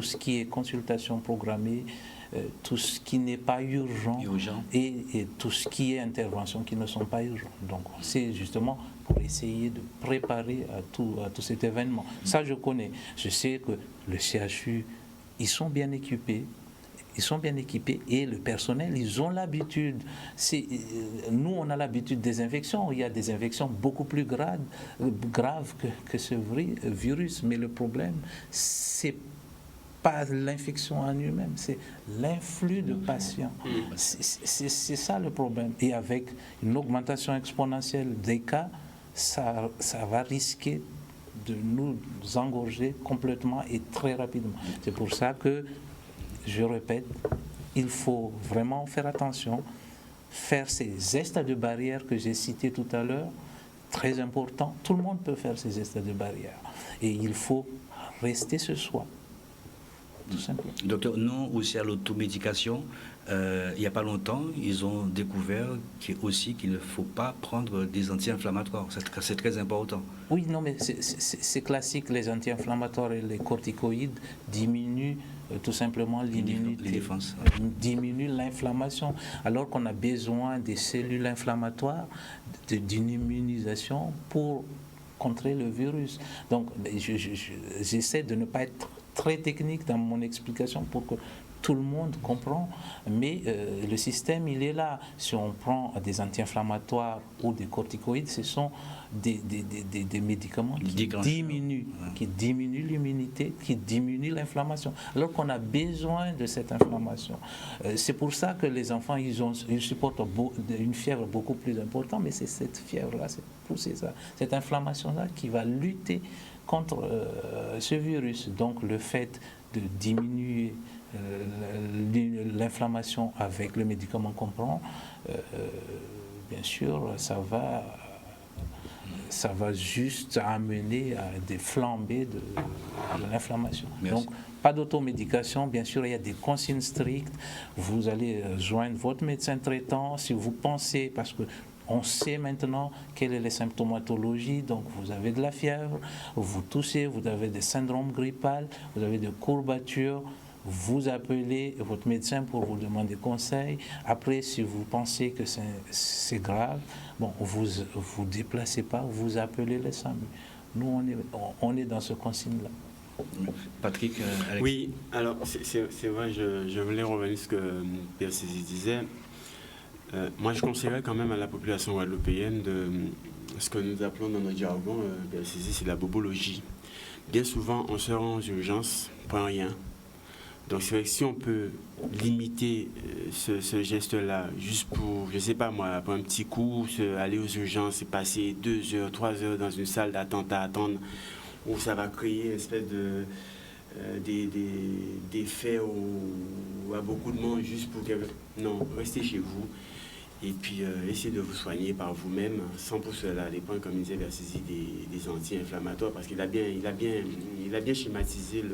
ce qui est consultation programmée, tout ce qui n'est pas urgent. Et tout ce qui est intervention qui ne sont pas urgentes. Donc c'est justement pour essayer de préparer à tout cet événement. Ça je connais. Je sais que le CHU, ils sont bien équipés. Ils sont bien équipés et le personnel, ils ont l'habitude. Nous, on a l'habitude des infections. Il y a des infections beaucoup plus graves que ce virus. Mais le problème, c'est pas l'infection en elle-même, c'est l'influx de patients. C'est ça le problème. Et avec une augmentation exponentielle des cas, ça va risquer de nous engorger complètement et très rapidement. C'est pour ça que, je répète, il faut vraiment faire attention, faire ces gestes de barrière que j'ai cités tout à l'heure, très important. Tout le monde peut faire ces gestes de barrière. Et il faut rester ce soir. Tout simplement. Docteur, non aussi à l'automédication, il n'y a pas longtemps, ils ont découvert qu'il ne faut pas prendre des anti-inflammatoires. C'est très important. Oui, non, mais c'est classique. Les anti-inflammatoires et les corticoïdes diminuent tout simplement l'immunité, les défenses. Diminuent l'inflammation. Alors qu'on a besoin des cellules inflammatoires, d'une immunisation pour contrer le virus. Donc, j'essaie de ne pas être très technique dans mon explication pour que tout le monde comprend, mais le système, il est là. Si on prend des anti-inflammatoires ou des corticoïdes, ce sont des médicaments qui diminuent l'immunité, qui diminuent l'inflammation, alors qu'on a besoin de cette inflammation. C'est pour ça que les enfants, ils supportent une fièvre beaucoup plus importante, mais c'est cette fièvre-là, cette inflammation-là qui va lutter contre ce virus. Donc le fait de diminuer l'inflammation avec le médicament qu'on prend, bien sûr, ça va ça va juste amener à des flambées de l'inflammation. Donc, pas d'automédication, bien sûr, il y a des consignes strictes. Vous allez joindre votre médecin traitant si vous pensez, parce que on sait maintenant quelle est la symptomatologie. Donc, vous avez de la fièvre, vous toussez, vous avez des syndromes grippales, vous avez des courbatures. Vous appelez votre médecin pour vous demander conseil. Après, si vous pensez que c'est grave, bon, vous déplacez pas, vous appelez les SAMU. Nous, on est dans ce consigne-là. Patrick, Alex. Oui, alors c'est vrai, je voulais revenir sur ce que Pierre Cézis disait. Moi, je conseillerais quand même à la population guadeloupéenne de ce que nous appelons dans notre jargon, Pierre Cézis, c'est la bobologie. Bien souvent, on se rend aux urgences pour rien. Donc c'est vrai que si on peut limiter ce geste-là, juste pour, je sais pas moi, pour un petit coup, aller aux urgences et passer 2 heures, 3 heures dans une salle d'attente à attendre, où ça va créer une espèce d'effet à beaucoup de monde juste pour que... Non, restez chez vous et puis essayez de vous soigner par vous-même, sans pour cela aller prendre, comme disait Versisi, des anti-inflammatoires, parce qu'il a bien schématisé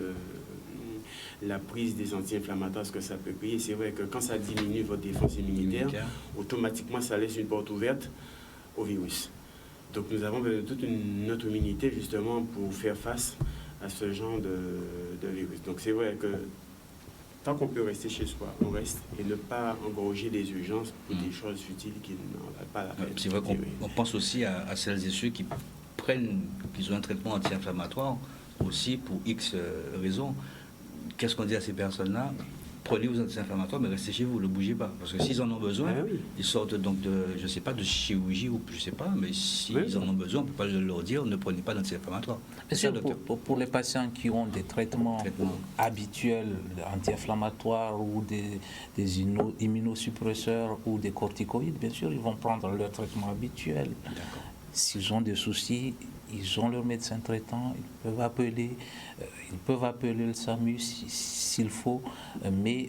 la prise des anti-inflammatoires, ce que ça peut créer. C'est vrai que quand ça diminue votre défense immunitaire, automatiquement ça laisse une porte ouverte au virus. Donc nous avons besoin de toute notre immunité justement pour faire face à ce genre de virus. Donc c'est vrai que tant qu'on peut rester chez soi, on reste, et ne pas engorger les urgences pour des choses futiles qui n'en valent pas la peine. C'est vrai qu'on pense aussi à celles et ceux qui ont un traitement anti-inflammatoire aussi pour X raisons. Qu'est-ce qu'on dit à ces personnes-là? Prenez vos anti-inflammatoires, mais restez chez vous, ne bougez pas. Parce que s'ils en ont besoin, ils sortent donc de, je ne sais pas, de chirurgie ou je ne sais pas, mais s'ils en ont besoin, on ne peut pas leur dire, ne prenez pas d'anti-inflammatoires. Pour les patients qui ont des traitements habituels anti-inflammatoires ou des immunosuppresseurs ou des corticoïdes, bien sûr, ils vont prendre leur traitement habituel. S'ils ont des soucis, ils ont leur médecin traitant, ils peuvent appeler le SAMU s'il faut, mais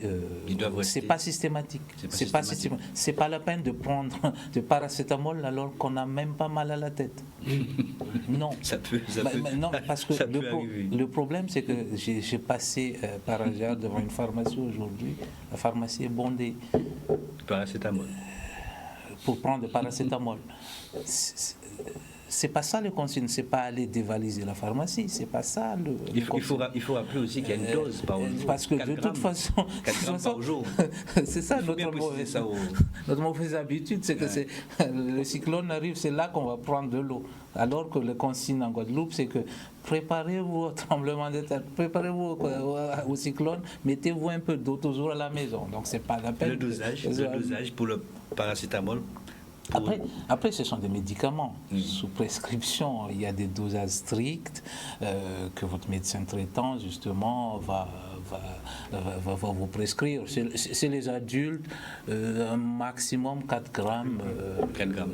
c'est pas systématique. C'est pas la peine de prendre de paracétamol alors qu'on n'a même pas mal à la tête. Non. Non, parce que le problème, c'est que j'ai passé par hasard devant une pharmacie aujourd'hui. La pharmacie est bondée. Paracétamol. Pour prendre du paracétamol. C'est pas ça le consigne, c'est pas aller dévaliser la pharmacie, c'est pas ça le il faut rappeler aussi qu'il y a une dose par jour. Parce que de toute façon, 4 grammes par jour. C'est ça notre mauvaise habitude, c'est que le cyclone arrive, c'est là qu'on va prendre de l'eau. Alors que le consigne en Guadeloupe, c'est que préparez-vous au tremblement de terre, préparez-vous au cyclone, mettez-vous un peu d'eau toujours à la maison. Donc c'est pas la peine. Le dosage pour le paracétamol. Après, ce sont des médicaments sous prescription. Il y a des dosages stricts que votre médecin traitant, justement, va vous prescrire. C'est les adultes, un maximum 4 grammes, 4 grammes.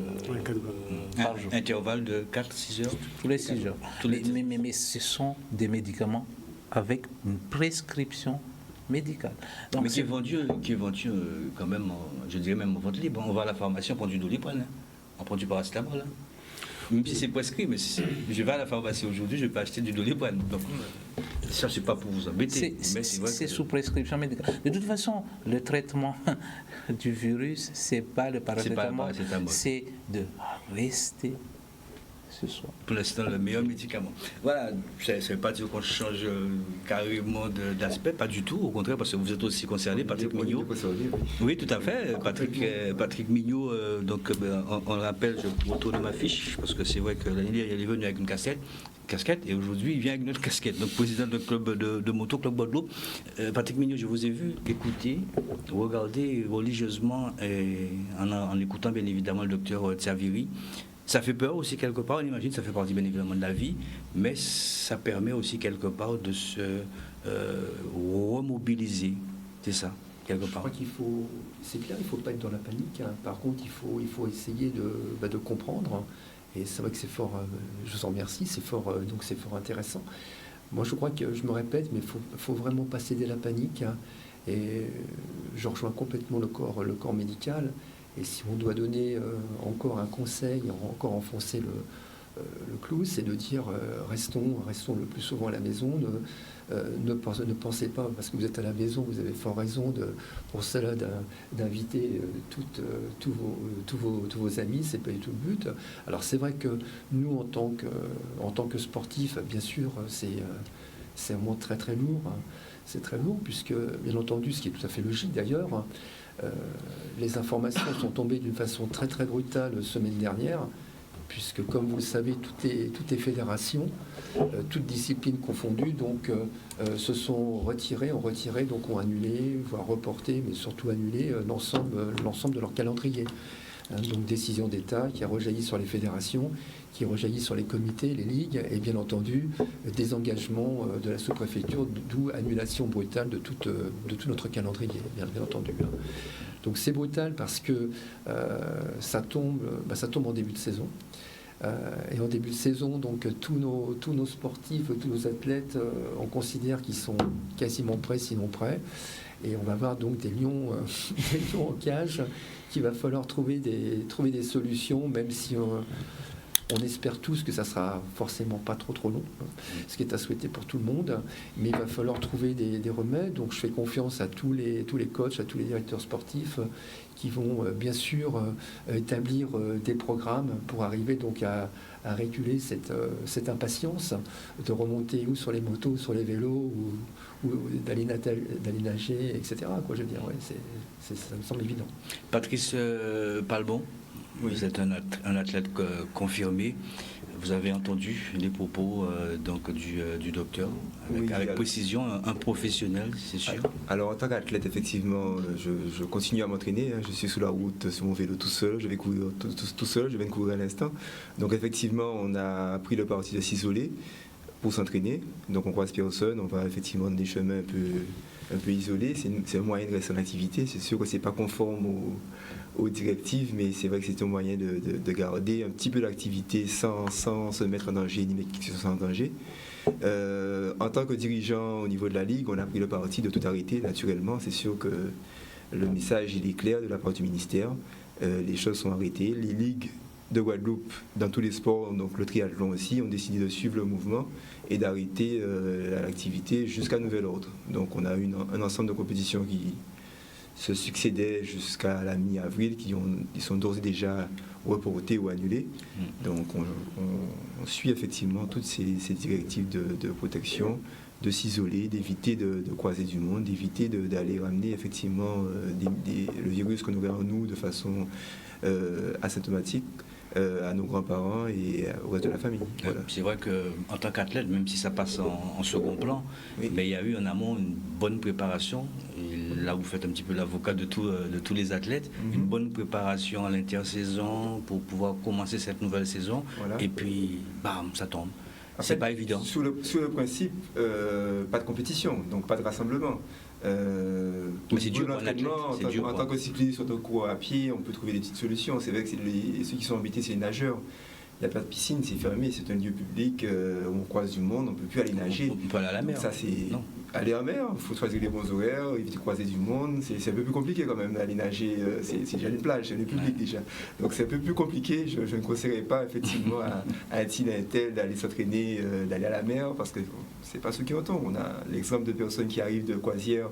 Par jour. Intervalle de 4-6 heures. Tous les 6 heures. Mais ce sont des médicaments avec une prescription médicale. Donc, mais qui est vendu quand même, je dirais même en vente libre. On va à la pharmacie, on prend du Doliprane, on prend du paracétamol. Même si c'est prescrit, mais je vais à la pharmacie aujourd'hui, je peux acheter du Doliprane. Donc ça, c'est pas pour vous embêter. C'est sous prescription médicale. De toute façon, le traitement du virus, c'est pas le paracétamol, c'est de rester. Pour l'instant, le meilleur médicament. Voilà, ça ne veut pas dire qu'on change carrément d'aspect, pas du tout, au contraire, parce que vous êtes aussi concerné, Patrick Mignot. Oui, tout à fait. Patrick Mignot, donc on le rappelle, je retourne ma fiche, parce que c'est vrai que l'année dernière, il est venu avec une casquette, et aujourd'hui, il vient avec une autre casquette. Donc, président du club de moto, Club Guadeloupe. Patrick Mignot, je vous ai vu écouter, regarder religieusement, en écoutant bien évidemment le docteur Tsaviri. Ça fait peur aussi quelque part, on imagine, ça fait partie bien évidemment de la vie, mais ça permet aussi quelque part de se remobiliser, c'est ça, quelque part. Je crois c'est clair, il ne faut pas être dans la panique, hein. Par contre il faut essayer de comprendre, et c'est vrai que c'est fort, je vous en remercie, c'est fort intéressant. Moi je crois que, je me répète, mais il faut vraiment pas céder la panique, hein. Et je rejoins complètement le corps médical. Et si on doit donner encore un conseil, encore enfoncer le clou, c'est de dire restons le plus souvent à la maison. Ne pensez pas, parce que vous êtes à la maison, vous avez fort raison pour cela d'inviter tous vos amis, c'est pas du tout le but. Alors c'est vrai que nous, en tant que sportifs, bien sûr, c'est vraiment très très lourd. Hein. C'est très lourd, puisque, bien entendu, ce qui est tout à fait logique d'ailleurs, les informations sont tombées d'une façon très très brutale semaine dernière, puisque, comme vous le savez, toutes les fédérations, toutes disciplines confondues, donc, se sont retirées, donc ont annulé, voire reporté, mais surtout annulé l'ensemble de leur calendrier. Donc décision d'État qui a rejailli sur les fédérations, qui rejaillit sur les comités, les ligues, et bien entendu désengagement de la sous-préfecture, d'où annulation brutale de tout notre calendrier, bien entendu. Donc c'est brutal parce que ça tombe en début de saison. Et en début de saison, donc tous nos sportifs, tous nos athlètes, on considère qu'ils sont quasiment prêts, sinon prêts. Et on va avoir donc des lions en cage qu'il va falloir trouver des solutions, même si on espère tous que ça sera forcément pas trop long, ce qui est à souhaiter pour tout le monde, mais il va falloir trouver des remèdes. Donc je fais confiance à tous les coachs, à tous les directeurs sportifs qui vont bien sûr établir des programmes pour arriver donc à réguler cette impatience de remonter ou sur les motos, ou sur les vélos, ou d'aller nager, etc. Quoi, je veux dire, ouais, ça me semble évident. Patrice Palbon, oui. Vous êtes un athlète confirmé. Vous avez entendu les propos donc du docteur, avec précision, un professionnel, c'est sûr. Alors en tant qu'athlète, effectivement, je continue à m'entraîner. Hein. Je suis sur la route, sur mon vélo tout seul. Je vais courir tout seul, je viens de courir à l'instant. Donc effectivement, on a pris le parti de s'isoler pour s'entraîner. Donc on croise personne, on va effectivement dans des chemins un peu isolés. C'est un moyen de rester en activité. C'est sûr que c'est pas conforme aux directives, mais c'est vrai que c'est un moyen de garder un petit peu d'activité sans se mettre en danger, ni mettre qui se sent en danger. En tant que dirigeant au niveau de la Ligue, on a pris le parti de tout arrêter, naturellement. C'est sûr que le message il est clair de la part du ministère. Les choses sont arrêtées. Les ligues de Guadeloupe, dans tous les sports, donc le triathlon aussi, ont décidé de suivre le mouvement et d'arrêter l'activité jusqu'à nouvel ordre. Donc on a eu un ensemble de compétitions qui se succédaient jusqu'à la mi-avril, qui sont d'ores et déjà reportés ou annulés. Donc on suit effectivement toutes ces directives de protection, de s'isoler, d'éviter de croiser du monde, d'éviter d'aller ramener effectivement le virus que nous avons en nous de façon asymptomatique à nos grands-parents et au reste de la famille. Voilà. C'est vrai qu'en tant qu'athlète, même si ça passe en second plan, oui. Mais il y a eu en amont une bonne préparation. Et là, vous faites un petit peu l'avocat de tous les athlètes. Une bonne préparation à l'intersaison pour pouvoir commencer cette nouvelle saison. Voilà. Et puis, bam, ça tombe. C'est pas évident. Sur le principe, pas de compétition, donc pas de rassemblement. Mais c'est dur pour un athlète. En tant que cycliste, sur le cours à pied, on peut trouver des petites solutions. C'est vrai que ceux qui sont embêtés, c'est les nageurs. Il n'y a pas de piscine, c'est fermé, c'est un lieu public où on croise du monde, on ne peut plus aller nager. On peut aller à la mer. Donc ça, c'est aller à la mer, il faut choisir les bons horaires, éviter de croiser du monde. C'est un peu plus compliqué quand même d'aller nager. C'est déjà une plage, c'est un lieu public déjà. Donc c'est un peu plus compliqué. Je ne conseillerais pas effectivement à un tel d'aller s'entraîner, d'aller à la mer, parce que c'est pas ceux qui entendent. On a l'exemple de personnes qui arrivent de croisière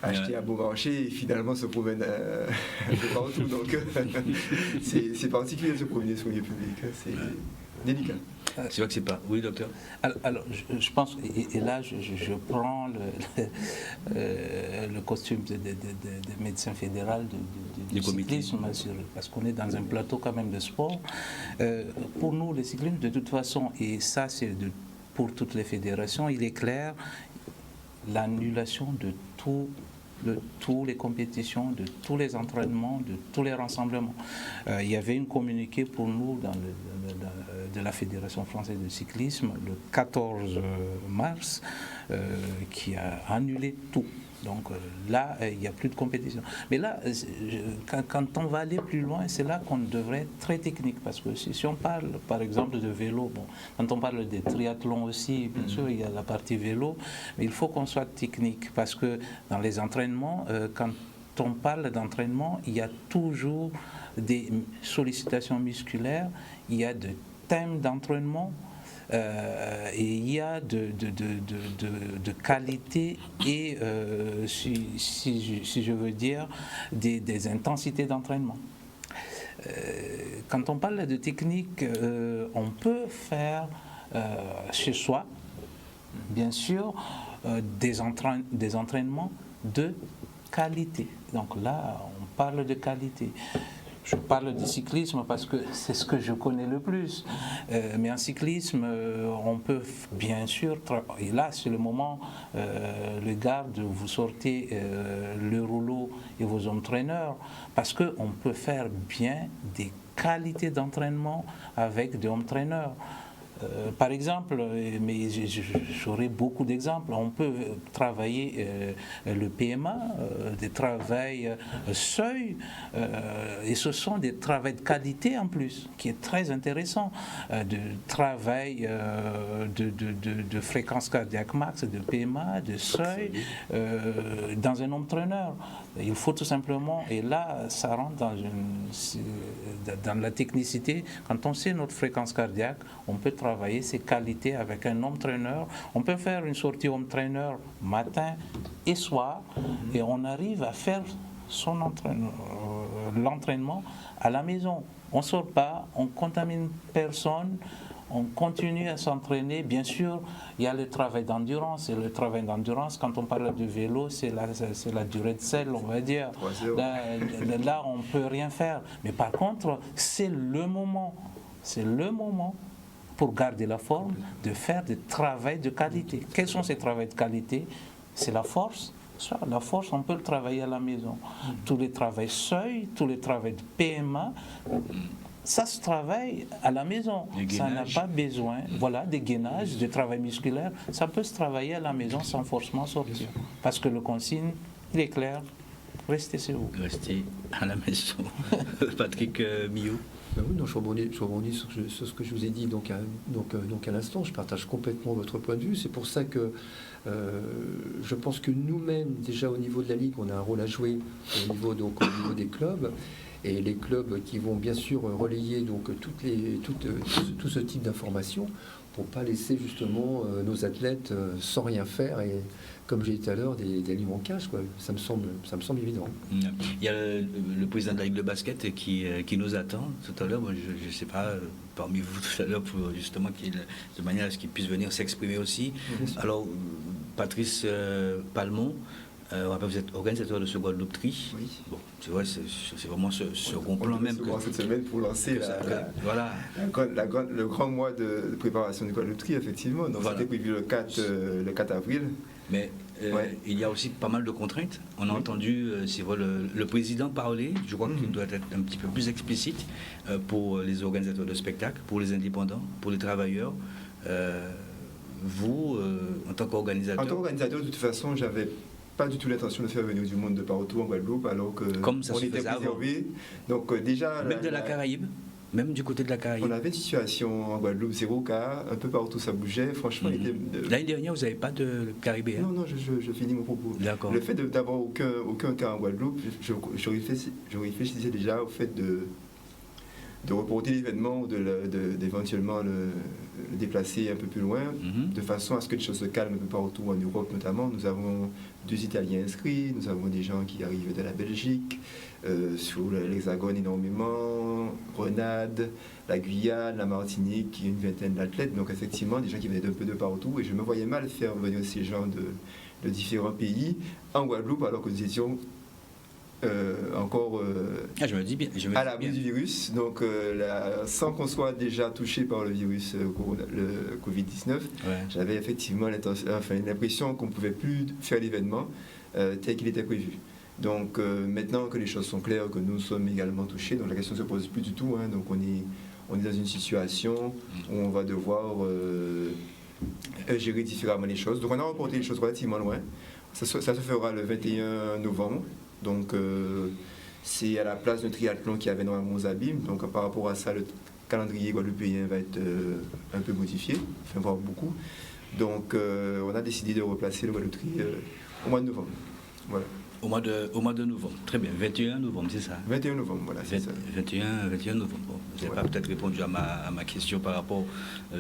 acheter à Beaumarchais et finalement se promènent un peu partout. Donc c'est particulier de se promener sur le lieu public. C'est délicat. C'est vrai que c'est pas. Oui, docteur. Alors je pense, et là je prends le costume de médecin fédéral du cyclisme, parce qu'on est dans un plateau quand même de sport. Pour nous, les cyclistes, de toute façon, et ça c'est pour toutes les fédérations, il est clair, l'annulation de toutes les compétitions, de tous les entraînements, de tous les rassemblements. Il y avait une communiqué pour nous de la Fédération française de cyclisme le 14 mars qui a annulé tout. Donc là, il n'y a plus de compétition. Mais là, quand on va aller plus loin, c'est là qu'on devrait être très technique. Parce que si on parle, par exemple, de vélo, quand on parle des triathlons aussi, bien sûr, il y a la partie vélo, mais il faut qu'on soit technique. Parce que dans les entraînements, quand on parle d'entraînement, il y a toujours des sollicitations musculaires, il y a de système d'entraînement. Et il y a de qualité et, si je veux dire, des intensités d'entraînement. Quand on parle de technique, on peut faire chez soi, bien sûr, des entraînements de qualité. Donc là, on parle de qualité. Je parle du cyclisme parce que c'est ce que je connais le plus. Mais en cyclisme, on peut bien sûr, et là c'est le moment, le garde, vous sortez le rouleau et vos entraîneurs, parce qu'on peut faire bien des qualités d'entraînement avec des home trainers. Par exemple, mais j'aurais beaucoup d'exemples, on peut travailler le PMA, des travails seuil, et ce sont des travaux de qualité en plus, qui est très intéressant, de travail de fréquence cardiaque max, de PMA, de seuil, dans un entraîneur. Il faut tout simplement, et là ça rentre dans la technicité, quand on sait notre fréquence cardiaque, on peut travailler ses qualités avec un home trainer. On peut faire une sortie home trainer matin et soir et on arrive à faire l'entraînement à la maison. On ne sort pas, on contamine personne, on continue à s'entraîner. Bien sûr, il y a le travail d'endurance. Et le travail d'endurance, quand on parle de vélo, c'est la durée de selle, on va dire. Là, on ne peut rien faire. Mais par contre, c'est le moment pour garder la forme, de faire des travaux de qualité. Quels sont ces travaux de qualité? C'est la force. La force, on peut le travailler à la maison. Tous les travaux seuil, tous les travaux de PMA, ça se travaille à la maison. Ça n'a pas besoin, des gainages, de travail musculaire. Ça peut se travailler à la maison sans forcément sortir. Parce que le consigne, il est clair, restez chez vous. Restez à la maison. Patrick Millot. Oui, non, je rebondis sur ce que je vous ai dit donc à l'instant. Je partage complètement votre point de vue. C'est pour ça que je pense que nous-mêmes, déjà au niveau de la Ligue, on a un rôle à jouer au niveau des clubs. Et les clubs qui vont bien sûr relayer donc tout ce type d'informations pour ne pas laisser justement nos athlètes sans rien faire et, comme j'ai dit tout à l'heure, des livres en cash, quoi. Ça me semble évident. Il y a le président de la Ligue de basket qui nous attend tout à l'heure. Moi, je ne sais pas, parmi vous tout à l'heure, pour justement de manière à ce qu'il puisse venir s'exprimer aussi. Alors, Patrice Palmont, vous êtes organisateur de ce Guadeloupe Tri. Oui. Bon, tu vois, c'est vraiment ce second plan même. Cette semaine pour lancer le grand mois de préparation du Guadeloupe Tri, effectivement. Donc c'était prévu le 4 avril. Mais il y a aussi pas mal de contraintes. On a entendu le président parler. Je crois qu'il doit être un petit peu plus explicite pour les organisateurs de spectacles, pour les indépendants, pour les travailleurs. Vous, en tant qu'organisateur... En tant qu'organisateur, de toute façon, j'avais pas du tout l'intention de faire venir du monde de partout en Guadeloupe, alors que comme ça on était préservé. Donc déjà... Même de la Caraïbe, même du côté de la Caraïbe. On avait une situation en Guadeloupe, 0 cas, un peu partout ça bougeait. Franchement, l'année dernière, vous n'avez pas de Caribéen? Non, je finis mon propos. D'accord. Le fait d'avoir aucun cas en Guadeloupe, je réfléchissais déjà au fait de reporter l'événement ou d'éventuellement le déplacer un peu plus loin, de façon à ce que les choses se calment un peu partout en Europe notamment. Nous avons 2 Italiens inscrits, nous avons des gens qui arrivent de la Belgique, sur l'Hexagone énormément, Grenade, la Guyane, la Martinique, une vingtaine d'athlètes, donc effectivement des gens qui venaient d'un peu de partout, et je me voyais mal faire venir ces gens de différents pays en Guadeloupe alors que nous étions encore je me dis bien, à l'abri du virus, donc sans qu'on soit déjà touché par le virus, le Covid-19, j'avais effectivement l'impression qu'on ne pouvait plus faire l'événement tel qu'il était prévu. Donc maintenant que les choses sont claires, que nous sommes également touchés, donc la question ne se pose plus du tout, donc on est dans une situation où on va devoir gérer différemment les choses. Donc on a reporté les choses relativement loin. Ça se fera le 21 novembre. Donc c'est à la place d'un triathlon qui avait normalement aux Abîmes. Donc par rapport à ça, le calendrier guadeloupéen va être un peu modifié, enfin voire beaucoup. Donc on a décidé de replacer le Guadeloupe Tri au mois de novembre. Voilà. Au mois de novembre. Très bien. 21 novembre, c'est ça? 21 novembre, voilà, c'est ça. 21 novembre. Bon, vous n'avez pas peut-être répondu à ma question par rapport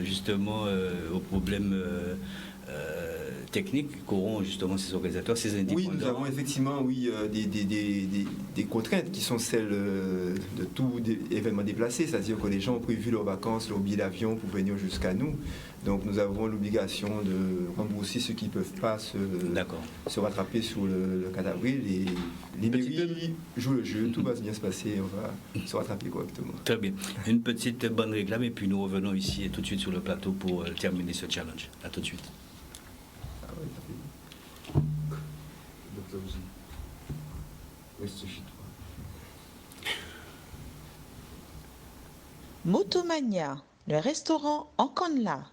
justement aux problèmes techniques qu'auront justement ces organisateurs, ces indépendants. Oui, nous avons effectivement des contraintes qui sont celles de tout événement déplacé, c'est-à-dire que les gens ont prévu leurs vacances, leur billet d'avion pour venir jusqu'à nous. Donc nous avons l'obligation de rembourser ceux qui ne peuvent pas se rattraper sur le 4 avril. Et les mairies jouent le jeu, tout va bien se passer, on va se rattraper correctement. Très bien. Une petite bonne réclame et puis nous revenons ici tout de suite sur le plateau pour terminer ce challenge. À tout de suite. Motomania, le restaurant en Conla.